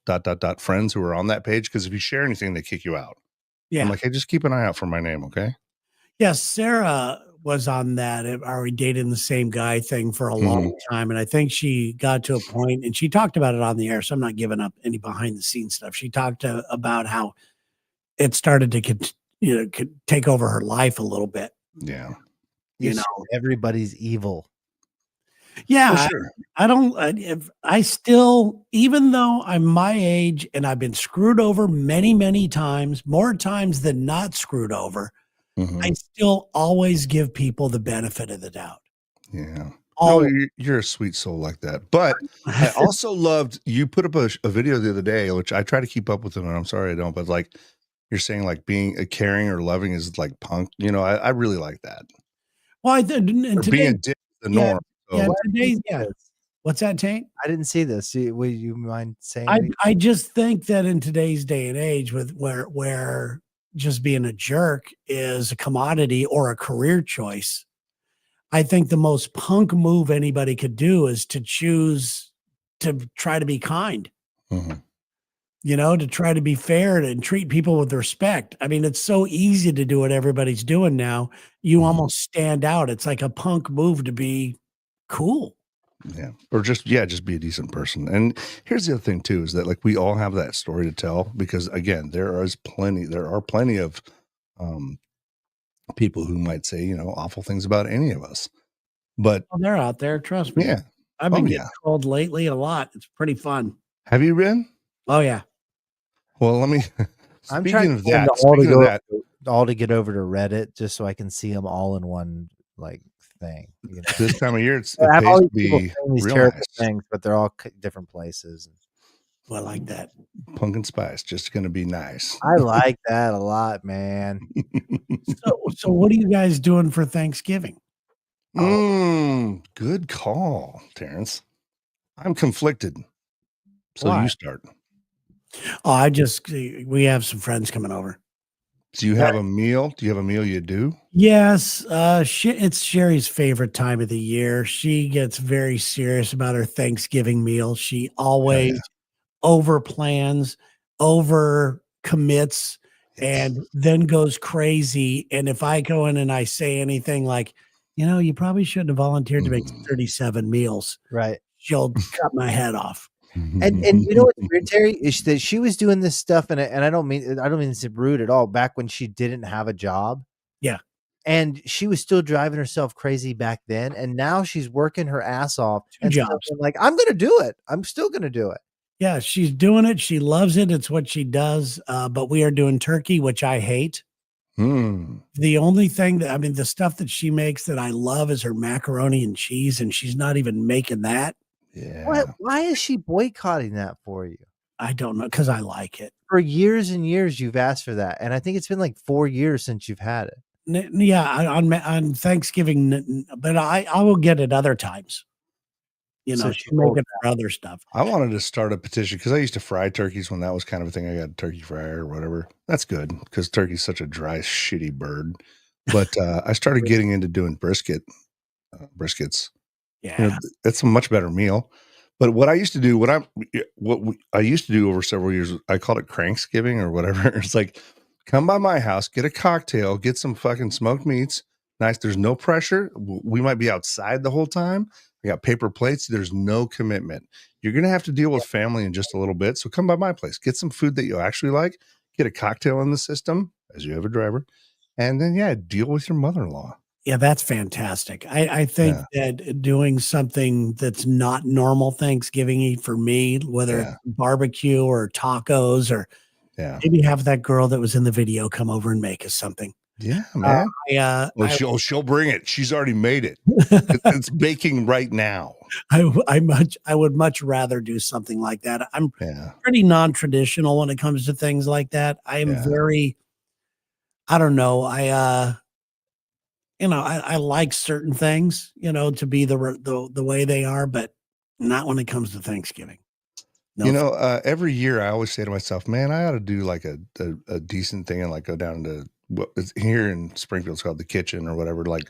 friends who are on that page because if you share anything, they kick you out. Yeah. I'm like, hey, just keep an eye out for my name, okay? Yes, Sarah was on that. Are we dating the same guy thing for a long time? And I think she got to a point, and she talked about it on the air. So I'm not giving up any behind the scenes stuff. She talked about how it started to could take over her life a little bit. Yeah. You know, everybody's evil. yeah. For sure. I don't. If I still, even though I'm my age and I've been screwed over many, many times, more times than not screwed over. I still always give people the benefit of the doubt. Yeah. Oh, No, you're a sweet soul like that. But I also loved you put up a video the other day, which I try to keep up with them, and I'm sorry I don't, but like you're saying, like being a caring or loving is like punk. You know, I really like that. well, I did. Or being a dick is the norm. Yeah, So, today, yeah. What's that, Tank? I didn't see this. Would you mind saying? I just think that in today's day and age, with where just being a jerk is a commodity or a career choice, I think the most punk move anybody could do is to choose to try to be kind. To try to be fair and treat people with respect. I mean, it's so easy to do what everybody's doing now. You almost stand out. It's like a punk move to be cool. Yeah. Or just be a decent person. And here's the other thing too, is that like we all have that story to tell because again, there are plenty of people who might say, awful things about any of us. But they're out there, trust me. Yeah. I've been getting trolled lately a lot. It's pretty fun. Have you been? Oh yeah. Well, let me I'm speaking trying of that, all to get over to Reddit just so I can see them all in one like thing. This time of year, it I have pays all to these people be saying these real terrible nice. things, but they're all different places. Well, I like that. Pumpkin spice, just going to be nice. I like that a lot, man. So what are you guys doing for Thanksgiving? Good call, Terrence. I'm conflicted. So Why? you start. Oh, we have some friends coming over. Do you have a meal? Do you have a meal you do? Yes. It's Sherry's favorite time of the year. She gets very serious about her Thanksgiving meal. She always over plans, over commits, and then goes crazy. And if I go in and I say anything like, you probably shouldn't have volunteered to make 37 meals. Right. She'll cut my head off. And you know what's weird, Terry, is that she was doing this stuff, and I don't mean this to be rude at all. Back when she didn't have a job, yeah, and she was still driving herself crazy back then, and now she's working her ass off. And jobs. Like, I'm going to do it. I'm still going to do it. Yeah, she's doing it. She loves it. It's what she does. But we are doing turkey, which I hate. The only thing the stuff that she makes that I love is her macaroni and cheese, and she's not even making that. Yeah. Why is she boycotting that for you? I don't know, because I like it. For years and years, you've asked for that, and I think it's been like 4 years since you've had it. Yeah, on Thanksgiving, but I will get it other times. So she'll make it for other stuff. I wanted to start a petition because I used to fry turkeys when that was kind of a thing. I got a turkey fryer or whatever. That's good because turkey's such a dry, shitty bird. But I started getting into doing briskets. Yeah, it's a much better meal. But what I used to do, I used to do over several years, I called it Cranksgiving or whatever. It's like, come by my house, get a cocktail, get some fucking smoked meats. Nice. There's no pressure. We might be outside the whole time. We got paper plates. There's no commitment. You're going to have to deal with family in just a little bit. So come by my place, get some food that you actually like, get a cocktail in the system as you have a driver. And then, deal with your mother-in-law. Yeah, that's fantastic. I think that doing something that's not normal Thanksgiving for me, whether it's barbecue or tacos or maybe have that girl that was in the video come over and make us something. Yeah, man. She'll bring it. She's already made it. It's baking right now. I would much rather do something like that. I'm pretty non-traditional when it comes to things like that. I am very, I don't know. I like certain things, to be the way they are, but not when it comes to Thanksgiving. No. Every year I always say to myself, man, I ought to do like a decent thing and like go down to what is here in Springfield, it's called the Kitchen or whatever. Like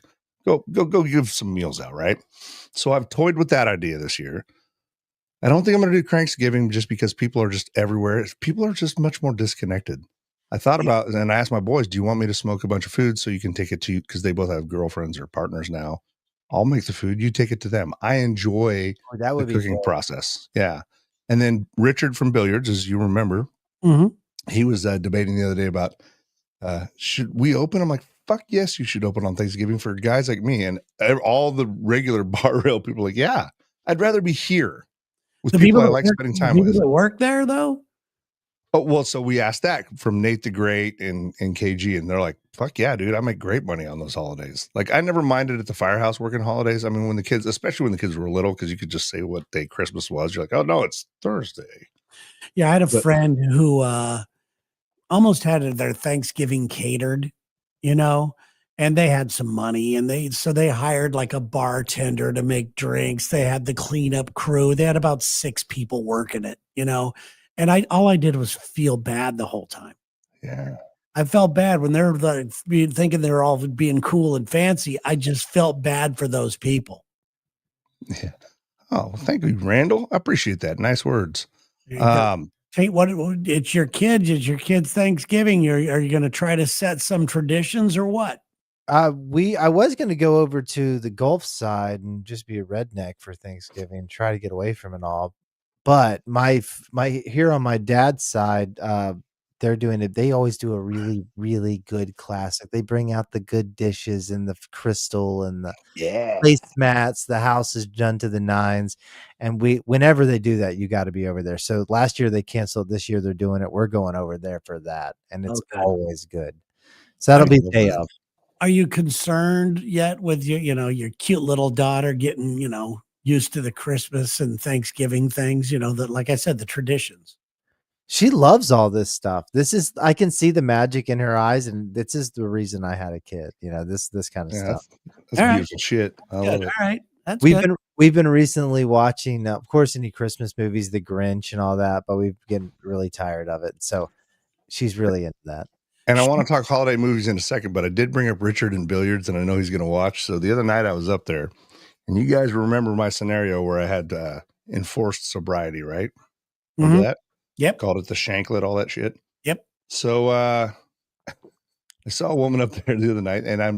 Go give some meals out, right? So I've toyed with that idea this year. I don't think I'm going to do Cranksgiving just because people are just everywhere. People are just much more disconnected. I thought about it and I asked my boys, do you want me to smoke a bunch of food so you can take it to, because they both have girlfriends or partners now. I'll make the food. You take it to them. I enjoy That the would be cooking fun. process. Yeah. And then Richard from Billiards, as you remember, Mhm. he was debating the other day about, should we open? I'm like, fuck yes, you should open on Thanksgiving for guys like me. And all the regular bar rail people are like, yeah, I'd rather be here with people I like spending time the people with. that work there, though. Oh, well, so we asked that from Nate the Great and KG, and they're like, fuck yeah, dude, I make great money on those holidays. Like, I never minded at the firehouse working holidays. I mean, when the kids, especially when the kids were little, because you could just say what day Christmas was. You're like, oh, no, it's Thursday. Yeah, I had a But- friend who almost had their Thanksgiving catered, you know, and they had some money, and they hired like a bartender to make drinks. They had the cleanup crew. They had about 6 people working it, you know, and all I did was feel bad the whole time. Yeah. I felt bad when they're like thinking they're all being cool and fancy. I just felt bad for those people. Yeah. Oh, thank you, Randall. I appreciate that. Nice words. Hey, it's your kids. It's your kids' Thanksgiving. Are you going to try to set some traditions or what? I was going to go over to the Gulf side and just be a redneck for Thanksgiving, try to get away from it all. But my here on my dad's side, they're doing it. They always do a really, really good classic. They bring out the good dishes and the crystal and the placemats. The house is done to the nines. And whenever they do that, you got to be over there. So last year they canceled. This year they're doing it. We're going over there for that. And it's always good. So that'll be day of. Are you concerned yet with your cute little daughter getting, used to the Christmas and Thanksgiving things, that, like I said, the traditions? She loves all this stuff. I can see the magic in her eyes, and this is the reason I had a kid. This kind of stuff. That's beautiful shit. I love it. All right. That's We've been recently watching, of course, any Christmas movies, The Grinch and all that, but we've getting really tired of it. So she's really into that. And I want to talk holiday movies in a second, but I did bring up Richard and Billiards, and I know he's going to watch. So the other night I was up there, and you guys remember my scenario where I had enforced sobriety, right? Remember that? Yep. Called it the shanklet, all that shit. Yep. So I saw a woman up there the other night, and I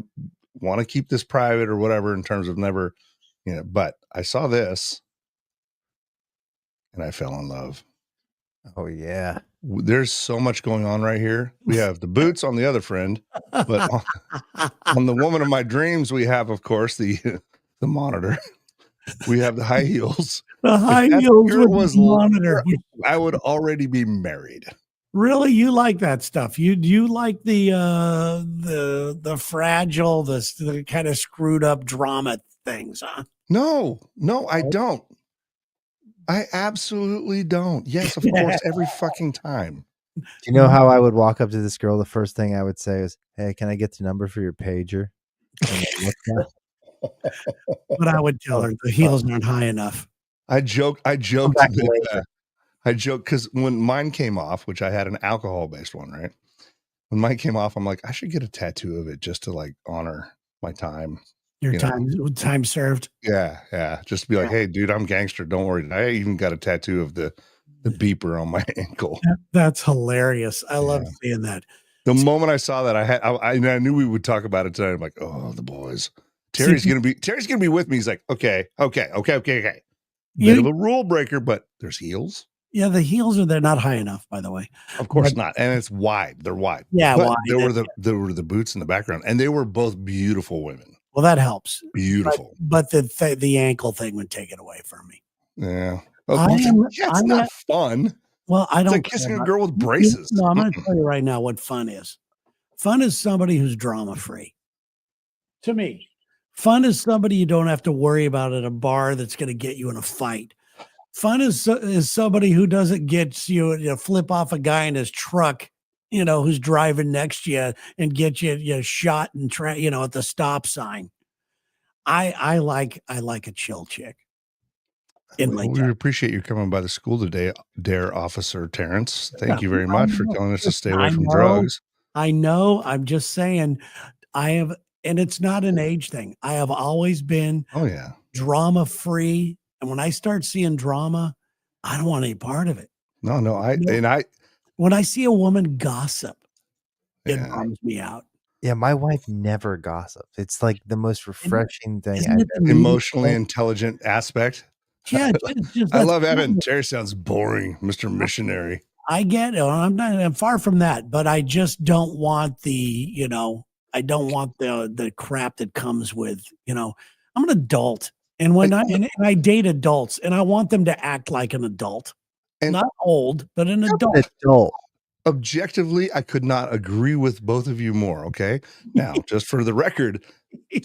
want to keep this private or whatever in terms of never, but I saw this, and I fell in love. Oh, yeah. There's so much going on right here. We have the boots on the other friend, but on the woman of my dreams, we have, of course, the monitor. We have the high heels. The high heels with the monitor. I would already be married. Really, you like that stuff? You like the fragile, the kind of screwed up drama things, huh? No, I don't. I absolutely don't. Yes, of course, every fucking time. Do you know how I would walk up to this girl? The first thing I would say is, "Hey, can I get the number for your pager?" But I would tell her the heels aren't high enough. I joked because when mine came off, which I had an alcohol-based one, right? When mine came off, I'm like, I should get a tattoo of it just to like honor my time. Your time served. Yeah. Just to be like, hey, dude, I'm gangster. Don't worry. I even got a tattoo of the beeper on my ankle. That's hilarious. I love seeing that. The moment I saw that, I knew we would talk about it tonight. I'm like, oh, the boys. Terry's gonna be with me. He's like, okay. Bit of a rule breaker, but there's heels. Yeah, the heels they're not high enough, by the way. Of course not. And it's wide. They're wide. Yeah, but wide. There were the boots in the background, and they were both beautiful women. Well, that helps. Beautiful. But the ankle thing would take it away from me. Yeah. It's not fun. Well, I don't. It's like kissing a girl with braces. No, I'm going to tell you right now what fun is. Fun is somebody who's drama free. To me, fun is somebody you don't have to worry about at a bar that's going to get you in a fight. Fun is somebody who doesn't get you flip off a guy in his truck, who's driving next to you and get you shot and at the stop sign. I like a chill chick. We appreciate you coming by the school today, Dare Officer Terrence. Thank you very much for telling us to stay away from drugs. I know. I'm just saying, I have And it's not an age thing. I have always been Oh yeah. drama free. And when I start seeing drama, I don't want any part of it. No, No. When I see a woman gossip, it yeah. bums me out. Yeah, my wife never gossips. It's like the most refreshing thing. Isn't it the Emotionally neat- intelligent aspect. Yeah, just I let's love go. having Terry sounds boring, Mr. Missionary. I get it. I'm far from that, but I just don't want I don't want the crap that comes with, I'm an adult. And when I date adults and I want them to act like an adult, And- not old, but an I'm adult. an adult. Objectively, I could not agree with both of you more. Okay. Now, just for the record,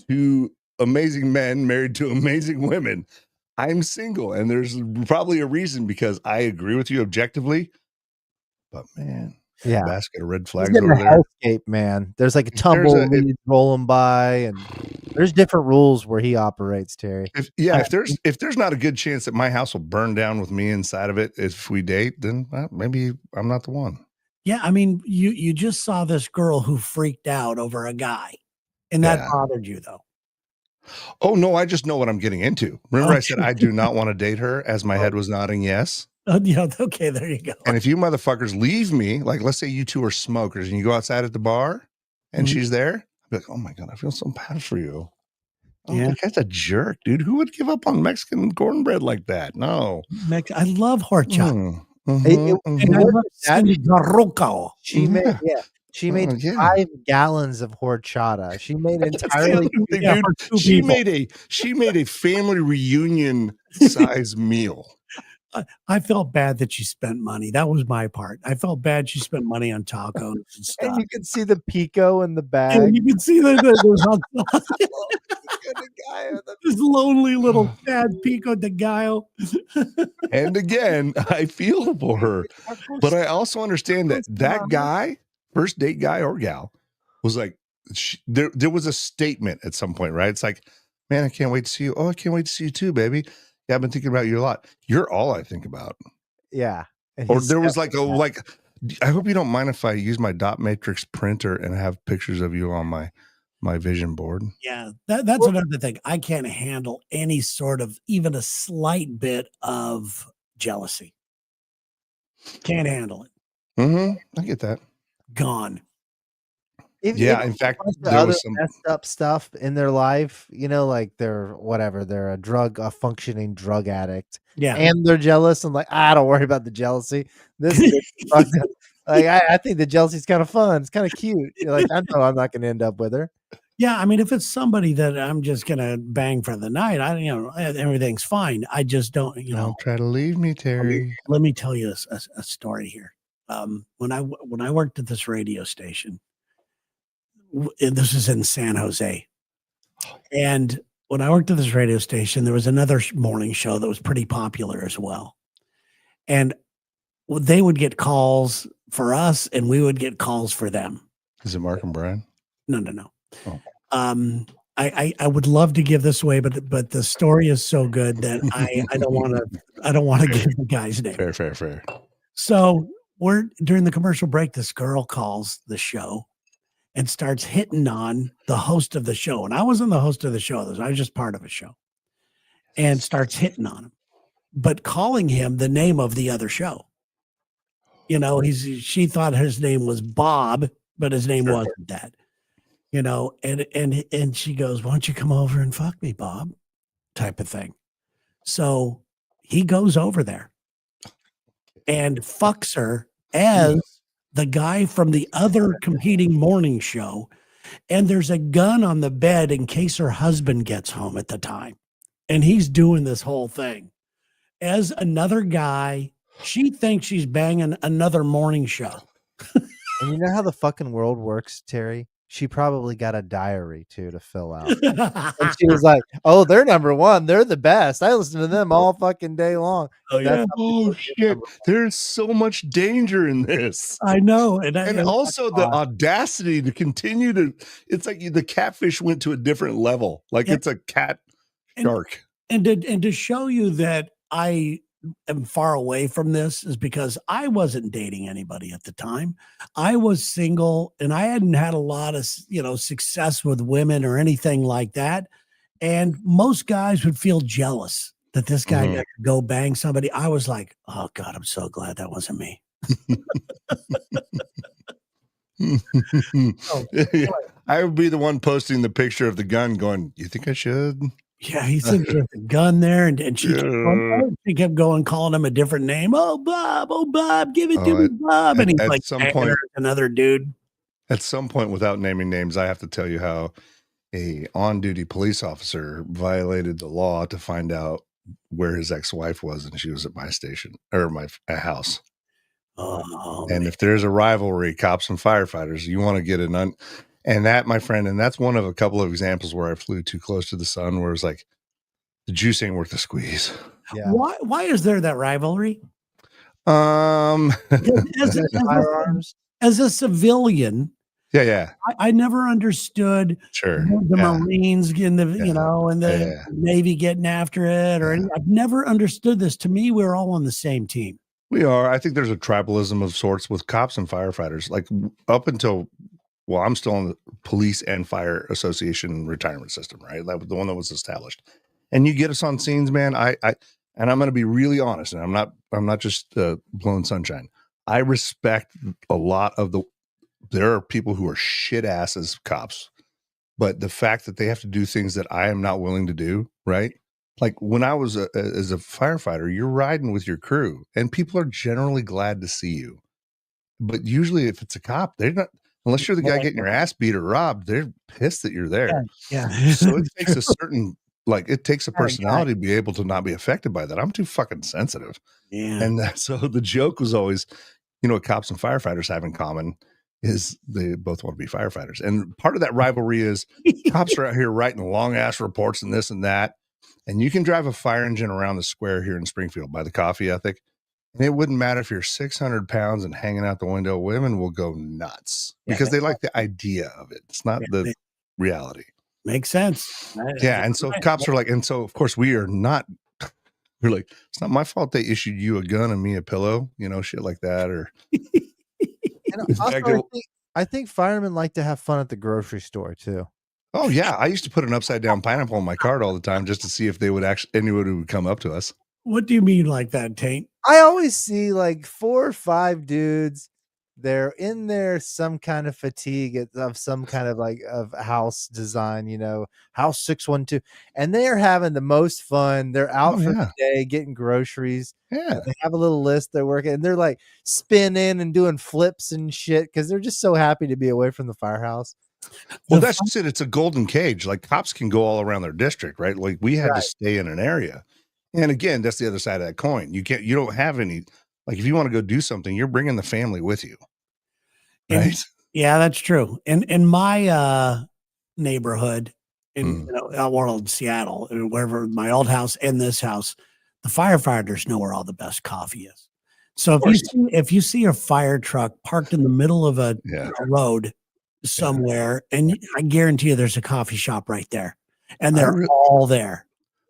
two amazing men married to amazing women. I'm single, and there's probably a reason because I agree with you objectively. But man, Yeah. basket of red He's flags in over the there. hellscape, man. There's like a There's tumbleweed rolling by, and there's different rules where he operates, Terry. If there's not a good chance that my house will burn down with me inside of it if we date, then maybe I'm not the one. Yeah, I mean, you just saw this girl who freaked out over a guy, and that Yeah. bothered you though. Oh no, I just know what I'm getting into. Remember, I said Okay. I do not want to date her as my head was nodding yes. Yeah, okay, there you go. And if you motherfuckers leave me, like let's say you two are smokers and you go outside at the bar and Mhm. she's there, I'd be like, oh my God, I feel so bad for you. Oh, Yeah. that guy's a jerk, dude. Who would give up on Mexican cornbread like that? No. I love horchata. Mm, And I love Cindy Garroco. She made Yeah. she made Oh, yeah. 5 gallons of horchata. She made entirely Dude, Yeah, for two she people. made a family reunion size meal. I felt bad that she spent money. That was my part. I felt bad she spent money on tacos and stuff. and you can see the pico in the And bag. you can see the this lonely little sad Pico de Gallo. And again, I feel for her. But I also understand that guy, first date guy or gal, was like, there was a statement at some point, right? It's like, man, I can't wait to see you. Oh, I can't wait to see you too, baby. Yeah, I've been thinking about you a lot. You're all I think about. Yeah. And Or he's there was stepping like back. I hope you don't mind if I use my dot matrix printer and have pictures of you on my vision board. Yeah, that's another thing. I can't handle any sort of even a slight bit of jealousy. Can't handle it. I get that. Gone. Yeah, in fact, The there other was some messed up stuff in their life, like they're a functioning drug addict, Yeah. and they're jealous. And like, don't worry about the jealousy. This is fucked up. Like, I think the jealousy is kind of fun. It's kind of cute. You're like, I know I'm not going to end up with her. Yeah, I mean, if it's somebody that I'm just gonna bang for the night, everything's fine. I just don't, Don't try to leave me, Terry. Let me tell you a story here. When I worked at this radio station, this is in San Jose, and when I worked at this radio station, there was another morning show that was pretty popular as well, and they would get calls for us, and we would get calls for them. Is it Mark and Brian? No. Oh. I would love to give this away, but the story is so good that I don't want to give the guy's name. Fair. So we're during the commercial break. This girl calls the show and starts hitting on the host of the show, and I wasn't the host of the show. I was just part of a show, and starts hitting on him, but calling him the name of the other show. She thought his name was Bob, but his name wasn't that. And she goes, why don't you come over and fuck me, Bob? Type of thing. So he goes over there and fucks her as the guy from the other competing morning show. And there's a gun on the bed in case her husband gets home at the time. And he's doing this whole thing as another guy. She thinks she's banging another morning show. And you know how the fucking world works, Terry? She probably got a diary too to fill out. And she was like, oh, they're number one. They're the best. I listen to them all fucking day long. Oh, yeah. Oh shit. There's so much danger in this. I know. And also the audacity to continue to, it's like the catfish went to a different level. Like it's a cat shark. And to show you that am far away from this is because I wasn't dating anybody at the time. I was single and I hadn't had a lot of, success with women or anything like that. And most guys would feel jealous that this guy got to go bang somebody. I was like, oh God, I'm so glad that wasn't me. I would be the one posting the picture of the gun going, you think I should? Yeah, he said there's a gun there, and she kept going, calling him a different name. Oh, Bob, give it to me, Bob. And he's at like, some point, another dude. At some point, without naming names, I have to tell you how a on-duty police officer violated the law to find out where his ex-wife was, and she was at my station or my house. Oh, and man. if there's a rivalry, cops and firefighters, you want to get and that, my friend, and that's one of a couple of examples where I flew too close to the sun, where it's like the juice ain't worth the squeeze. Yeah. Why is there that rivalry? As a civilian, yeah. I never understood the Marines getting and the Navy getting after it or anything. I've never understood this. To me, we're all on the same team. We are. I think there's a tribalism of sorts with cops and firefighters. Like up until, I'm still in the Police and Fire Association retirement system, right? That was the one that was established. And you get us on scenes, man. And I'm going to be really honest, and I'm not just blowing sunshine. I respect a lot of there are people who are shit asses cops, but the fact that they have to do things that I am not willing to do, right? Like when I was as a firefighter, you're riding with your crew and people are generally glad to see you. But usually if it's a cop, they're not, unless you're the guy getting your ass beat or robbed, they're pissed that you're there. Yeah. So it takes a certain, it takes a personality to be able to not be affected by that. I'm too fucking sensitive. Yeah. And so the joke was always, what cops and firefighters have in common is they both want to be firefighters. And part of that rivalry is cops are out here writing long ass reports and this and that. And you can drive a fire engine around the square here in Springfield by the coffee ethic. And it wouldn't matter if you're 600 pounds and hanging out the window. Women will go nuts because they like the idea of it. It's not the reality. Makes sense. Yeah. And so cops are like, and so of course we're like, it's not my fault they issued you a gun and me a pillow, shit like that. Or also, I think firemen like to have fun at the grocery store too. Oh yeah, I used to put an upside down pineapple on my card all the time just to see if anybody would come up to us. What do you mean like that, Taint? I always see like 4 or 5 dudes. They're in there some kind of fatigue of some kind of of house design, house 612, and they are having the most fun. They're out for the day getting groceries. Yeah, they have a little list they're working, and they're like spinning and doing flips and shit because they're just so happy to be away from the firehouse. Well, that's just it. It's a golden cage. Like cops can go all around their district, right? Like we had to stay in an area. And again, that's the other side of that coin. You don't have any, if you want to go do something, you're bringing the family with you. Right. Yeah, that's true. In my neighborhood in Seattle, wherever my old house and this house, the firefighters know where all the best coffee is. So if you see a fire truck parked in the middle of a road somewhere, and I guarantee you there's a coffee shop right there, and they're all there.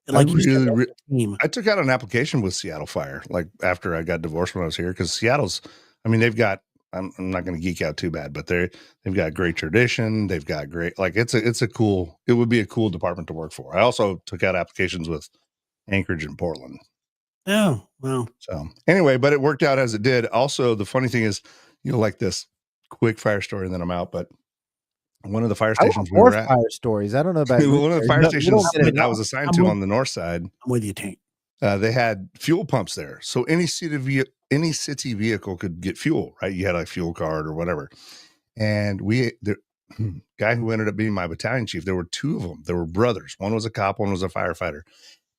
Like I took out an application with Seattle Fire, after I got divorced when I was here, because Seattle's, they've got, I'm not going to geek out too bad, but they've got great tradition. They've got great, it would be a cool department to work for. I also took out applications with Anchorage and Portland. Oh, well. So anyway, but it worked out as it did. Also, the funny thing is, like this quick fire story and then I'm out, but one of the fire stations we were at, fire stories. I don't know about one of the fire stations that I was assigned to on the north side. I'm with you, Tank. They had fuel pumps there, so any city vehicle could get fuel. Right, you had a fuel card or whatever. And the guy who ended up being my battalion chief, there were 2 of them. They were brothers. One was a cop, one was a firefighter.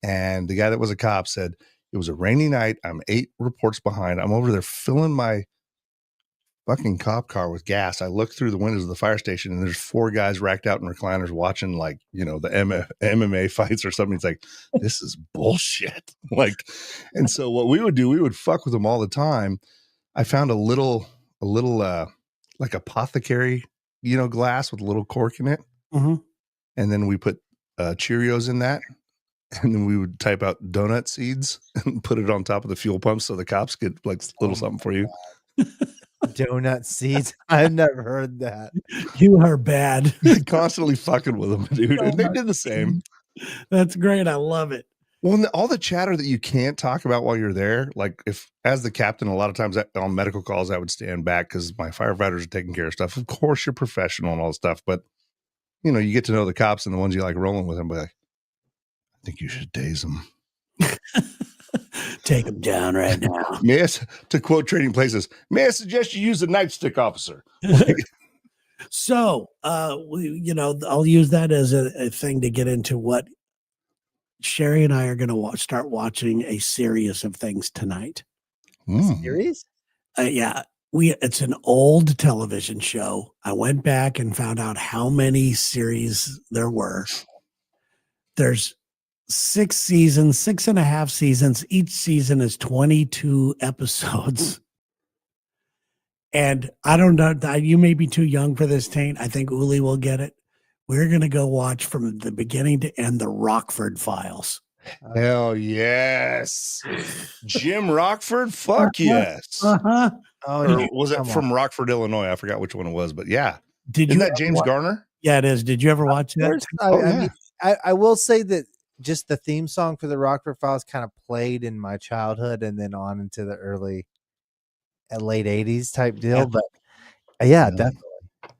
And the guy that was a cop said, "It was a rainy night. I'm 8 reports behind. I'm over there filling my fucking cop car with gas. I look through the windows of the fire station and there's 4 guys racked out in recliners watching the MMA fights or something." It's like, this is bullshit. And so what we would do, we would fuck with them all the time. I found a little apothecary, glass with a little cork in it. Mm-hmm. And then we put Cheerios in that. and then we would type out donut seeds and put it on top of the fuel pump so the cops get like little something for you. Donut seeds. I've never heard that. You are bad. Constantly fucking with them, dude. And they did the same. That's great. I love it. Well, and all the chatter that you can't talk about while you're there, like if as the captain, a lot of times on medical calls, I would stand back because my firefighters are taking care of stuff. Of course, you're professional and all this stuff, but you know, you get to know the cops and the ones you like rolling with them. But like, I think you should daze them. Take them down right now. May I, to quote Trading Places, may I suggest you use a nightstick, officer? So, I'll use that as a thing to get into what Sherry and I are going to start watching a series of things tonight. Series? Yeah, it's an old television show. I went back and found out how many series there were. There's 6 seasons, 6.5 seasons. Each season is 22 episodes. And I don't know, you may be too young for this, Taint. I think Uli will get it. We're going to go watch from the beginning to end the Rockford Files. Hell yes. Jim Rockford? Fuck yes. Uh-huh. Oh, Or was it from Rockford, Illinois? I forgot which one it was, but yeah. Isn't that James Garner? Yeah, it is. Did you ever watch that? I will say that just the theme song for the Rockford Files kind of played in my childhood and then on into the late 80s type deal. Yeah. But yeah, definitely.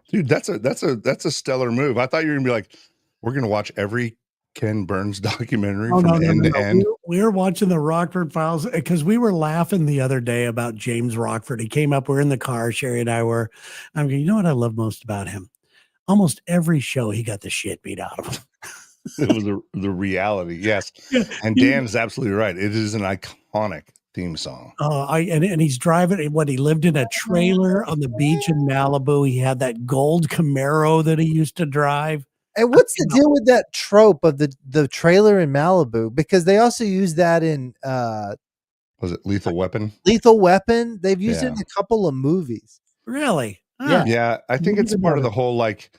Dude, that's a stellar move. I thought you were gonna be like, we're gonna watch every Ken Burns documentary from end to end. We were watching the Rockford Files because we were laughing the other day about James Rockford. He came up, we're in the car, Sherry and I were. I'm going, you know what I love most about him? Almost every show he got the shit beat out of him. It was the reality, yes. Yeah, and Dan is absolutely right. It is an iconic theme song. And he's driving he lived in a trailer on the beach in Malibu. He had that gold Camaro that he used to drive. And what's the deal with that trope of the trailer in Malibu? Because they also use that in was it Lethal Weapon? Lethal Weapon. They've used it in a couple of movies. Really? Yeah. I think it's part of the whole like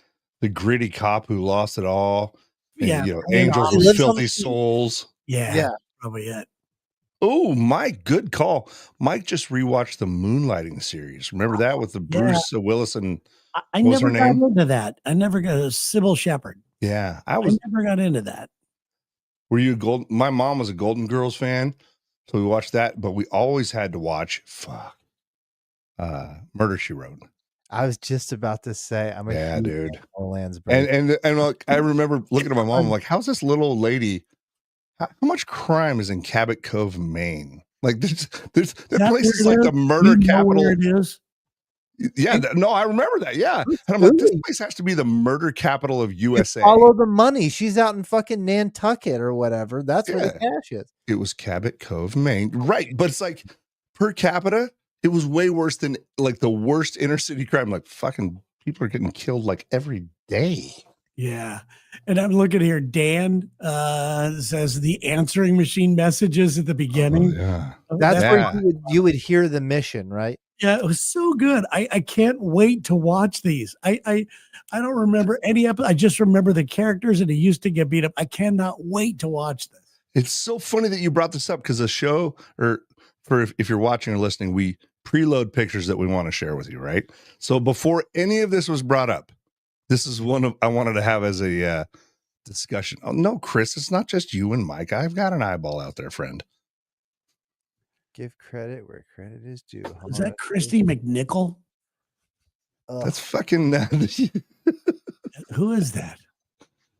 the gritty cop who lost it all. And, angels with filthy souls. Yeah. Probably it. Oh, Mike, good call. Mike just rewatched the Moonlighting series. Remember that with the Bruce Willis and I never got into that. I never got Sybil Shepherd. Yeah, I never got into that. Were you my mom was a Golden Girls fan, so we watched that, but we always had to watch Murder, She Wrote. I was just about to say, I'm a dude. And Look, I remember looking at my mom, I'm like, how's this little lady? How much crime is in Cabot Cove, Maine? Like that place is like the murder capital. Where it is? Yeah, no, I remember that. Yeah, and I'm like, this place has to be the murder capital of USA. Follow the money. She's out in fucking Nantucket or whatever. That's where the cash is. It was Cabot Cove, Maine, right? But it's like per capita, it was way worse than like the worst inner city crime. Like fucking people are getting killed like every day. Yeah. And I'm looking here. Dan says the answering machine messages at the beginning. That's where you would hear the mission, right? Yeah, it was so good. I can't wait to watch these. I don't remember any episode. I just remember the characters and he used to get beat up. I cannot wait to watch this. It's so funny that you brought this up because the show, or if you're watching or listening, we preload pictures that we want to share with you, right? So before any of this was brought up, this is one I wanted to have as a discussion. Oh no, Chris, it's not just you and Mike. I've got an eyeball out there, friend. Give credit where credit is due. Is that Christy McNichol? That's fucking. Who is that?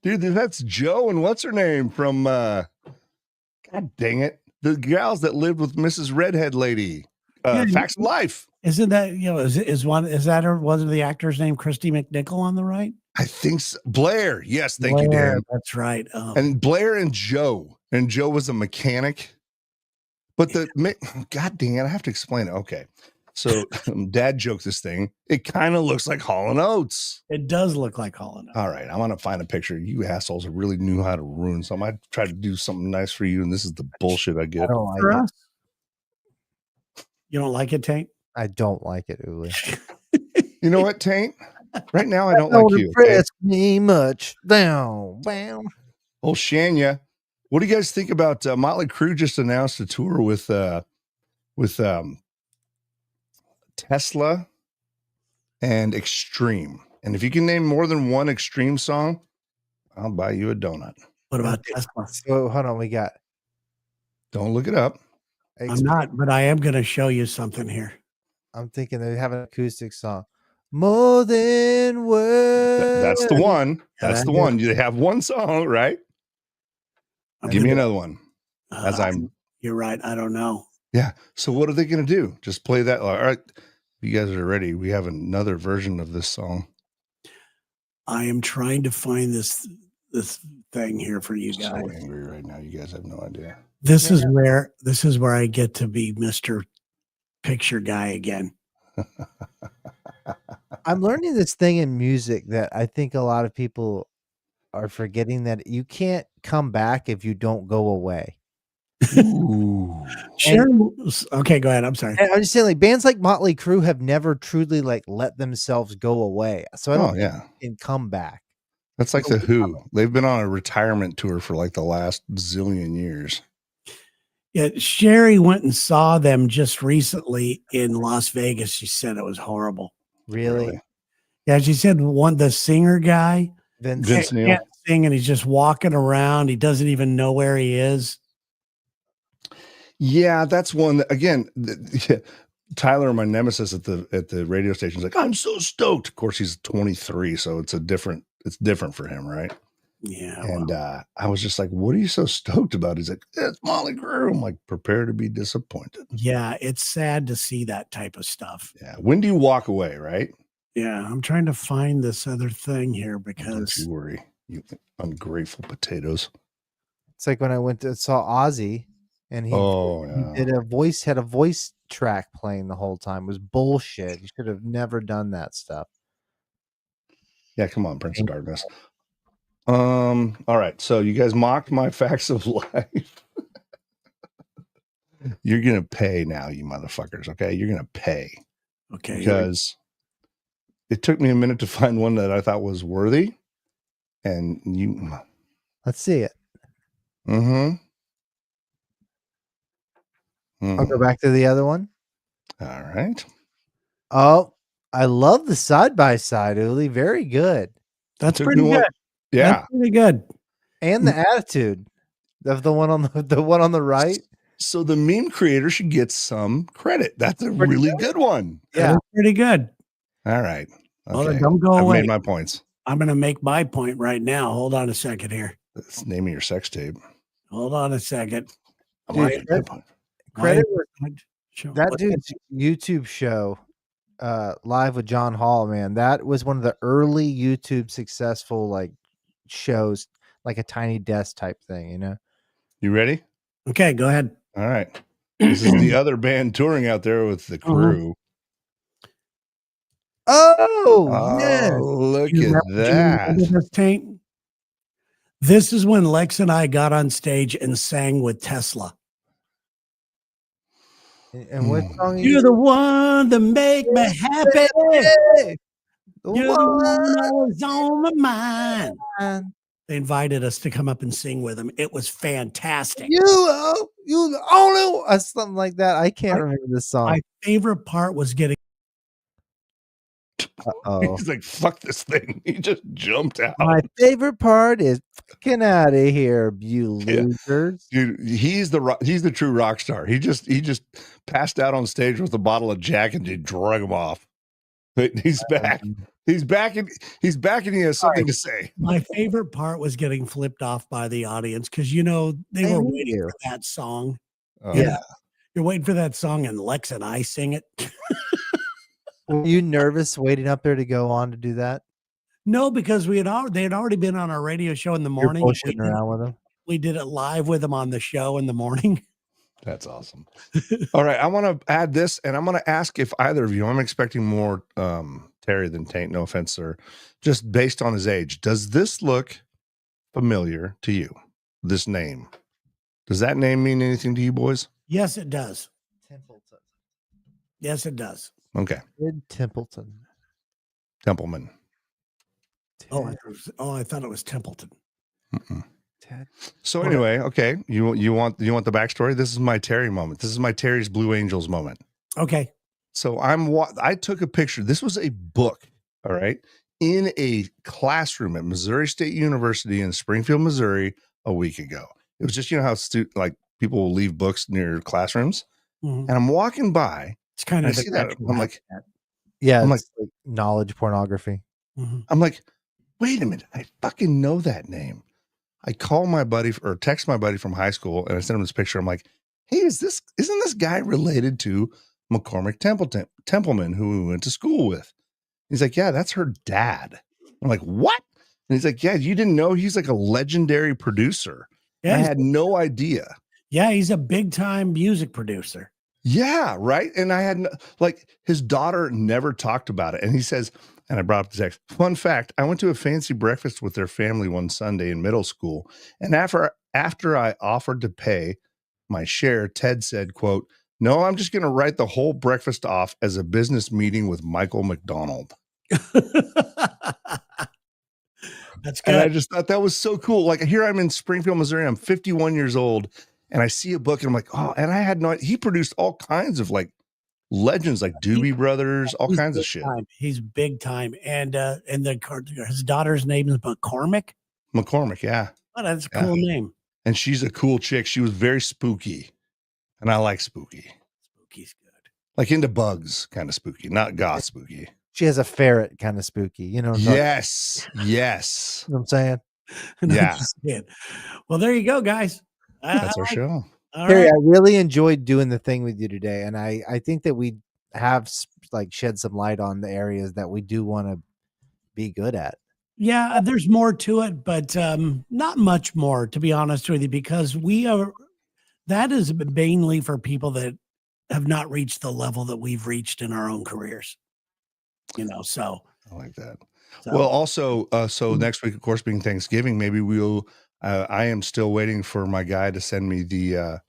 Dude, that's Joe and what's her name from God dang it. The gals that lived with Mrs. Redhead Lady. Facts of Life. Isn't that, was the actor's name Christy McNichol on the right? I think so. Blair. Yes, thank you, Dan. That's right. And Blair and Joe. And Joe was a mechanic. But God dang it, I have to explain it. Okay. So Dad joked this thing. It kind of looks like Hall & Oates. It does look like Hall & Oates. All right. I'm going to find a picture. You assholes really knew how to ruin something. I tried to do something nice for you, and this is the bullshit I get. I don't like it. You don't like it, Tank? I don't like it, Uli. You know what, Tank? Right now, I don't like you. Impress me much. Down. Oh, Shania. What do you guys think about Motley Crue just announced a tour with Tesla and Extreme. And if you can name more than one Extreme song, I'll buy you a donut. What about Tesla? So hold on, we got. Don't look it up. I'm not, but I am going to show you something here. I'm thinking they have an acoustic song. More than words. That's the one. That's that the is- one. They have one song, right? I'm Give me gonna- another one. As I'm. You're right. I don't know. Yeah. So what are they going to do? Just play that. All right. If you guys are ready, we have another version of this song. I am trying to find this thing here for you I'm guys. so angry right now. You guys have no idea. This is where I get to be Mr. Picture Guy again. I'm learning this thing in music that I think a lot of people are forgetting, that you can't come back if you don't go away. Ooh. Sure. Okay, go ahead. I'm sorry. And I'm just saying, like, bands like Motley Crue have never truly like let themselves go away. So I don't think yeah. they can come back. That's like the Who. They've been on a retirement tour for like the last zillion years. Yeah, Sherry went and saw them just recently in Las Vegas. She said it was horrible. Really? Yeah, she said the singer guy Vince Neil. can't sing, and he's just walking around. He doesn't even know where he is. Yeah, that's one that, again, Tyler, my nemesis at the radio station, is like, I'm so stoked. Of course, he's 23, so it's different for him, right? Yeah. And I was just like, what are you so stoked about? He's like, it's Motley Crue. I'm like, prepare to be disappointed. Yeah, it's sad to see that type of stuff. Yeah. When do you walk away, right? Yeah, I'm trying to find this other thing here Don't because you worry, you ungrateful potatoes. It's like when I went to saw Ozzy, and he had a voice track playing the whole time. It was bullshit. You should have never done that stuff. Yeah, come on, Prince of Darkness. All right. So you guys mocked my facts of life. You're gonna pay now, you motherfuckers. Okay, you're gonna pay. okay, Because it took me a minute to find one that I thought was worthy, and you. Let's see it. Mm-hmm. I'll go back to the other one. All right. Oh, I love the side by side, Uli. Very good. that's Took pretty me good. Yeah. That's pretty good. And the attitude of the one on the one on the right. So the meme creator should get some credit. That's a really good one. Yeah, pretty good. All right. Hold on, Okay. don't go I've away. made my points. I'm going to make my point right now. Hold on a second here. That's the name of your sex tape. Hold on a second. I'm Dude, making my point. Credit Show- that what- dude's YouTube show, Live with John Hall, man. That was one of the early YouTube successful like shows, like a Tiny Desk type thing, you know. You ready? Okay, go ahead. All right. This is the other band touring out there with the crew. Oh, yes. Look Do you at remember- do you that. remember this, Tank? This is when Lex and I got on stage and sang with Tesla. And what song? You're the one that make me happy. The You're the one that one. was on my mind. They invited us to come up and sing with them. It was fantastic. You the only one. Something like that. I can't remember the song. My favorite part was getting Oh, He's like, fuck this thing. He just jumped out. my favorite part is fucking out of here, you Yeah. losers. Dude, he's the true rock star. He just passed out on stage with a bottle of Jack and they drug him off. But he's back. He's back and he has something to say. my favorite part was getting flipped off by the audience because they I were knew waiting you. for that song. Oh, Yeah. You're waiting for that song and Lex and I sing it. Were you nervous waiting up there to go on to do that? No, because they had already been on our radio show in the You're morning. bullshitting around with them. We did it live with them on the show in the morning. That's awesome. All right. I want to add this and I'm going to ask if either of you, I'm expecting more Terry than Tank, no offense, sir, just based on his age. Does this look familiar to you? This name? Does that name mean anything to you boys? Yes, it does. Templeton. Yes, it does. Okay. Ted Templeton. Templeman. I thought it was Templeton. Mm-mm. Ted. So anyway, okay, you want the backstory? This is my Terry moment. This is my Terry's Blue Angels moment. Okay. So I took a picture. This was a book, all right, in a classroom at Missouri State University in Springfield, Missouri, a week ago. It was just, you know how like people will leave books near classrooms, Mhm. and I'm walking by. It's kind I of see that. I'm like, Yeah, I'm it's like knowledge pornography. Mhm. I'm like, wait a minute, I fucking know that name. I call my buddy or text my buddy from high school, and I sent him this picture. I'm like, hey, isn't this guy related to McCormick Templeman, who we went to school with? He's like, yeah, that's her dad. I'm like, what? And he's like, yeah, you didn't know he's like a legendary producer. Yeah, I had no idea. Yeah, he's a big time music producer. Yeah, right. And I had like his daughter never talked about it. And he says, and I brought up the text. Fun fact: I went to a fancy breakfast with their family one Sunday in middle school, and after I offered to pay my share, Ted said, "quote No, I'm just going to write the whole breakfast off as a business meeting with Michael McDonald." That's And I good. just thought that was so cool. Like here I'm in Springfield, Missouri. I'm 51 years old, and I see a book, and I'm like, oh, and I had no. He produced all kinds of like legends, like Doobie Brothers, all He's kinds of big shit. time. He's big time. And his daughter's name is McCormick. McCormick, yeah. Oh, that's a cool name. And she's a cool chick. She was very spooky, and I like spooky. Spooky's good. Like into bugs, kind of spooky, not goth spooky. She has a ferret, kind of spooky. You know what I'm Yes, yes. You know what I'm saying? Yeah. Well, there you go, guys. That's our show. All Harry, right. I really enjoyed doing the thing with you today, and I think that we have like shed some light on the areas that we do want to be good at. Yeah, there's more to it, but not much more, to be honest with you, because that is mainly for people that have not reached the level that we've reached in our own careers. So I like that. So- Well, also, so next week, of course, being Thanksgiving, maybe we'll. I am still waiting for my guy to send me the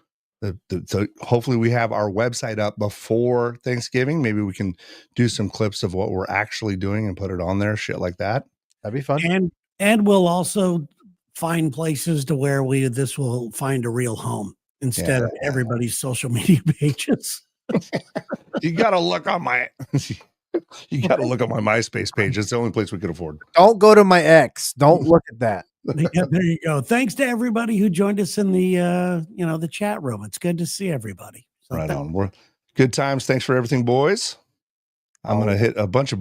hopefully we have our website up before Thanksgiving. Maybe we can do some clips of what we're actually doing and put it on there, shit like that. That'd be fun. And we'll also find places to where this will find a real home instead of everybody's social media pages. You got to look on my. You got to look at my MySpace page. It's the only place we could afford. Don't go to my ex. Don't look at that. Yeah, there you go. Thanks to everybody who joined us in the the chat room. It's good to see everybody. So Right on. We're good times. Thanks for everything, boys. I'm going to hit a bunch of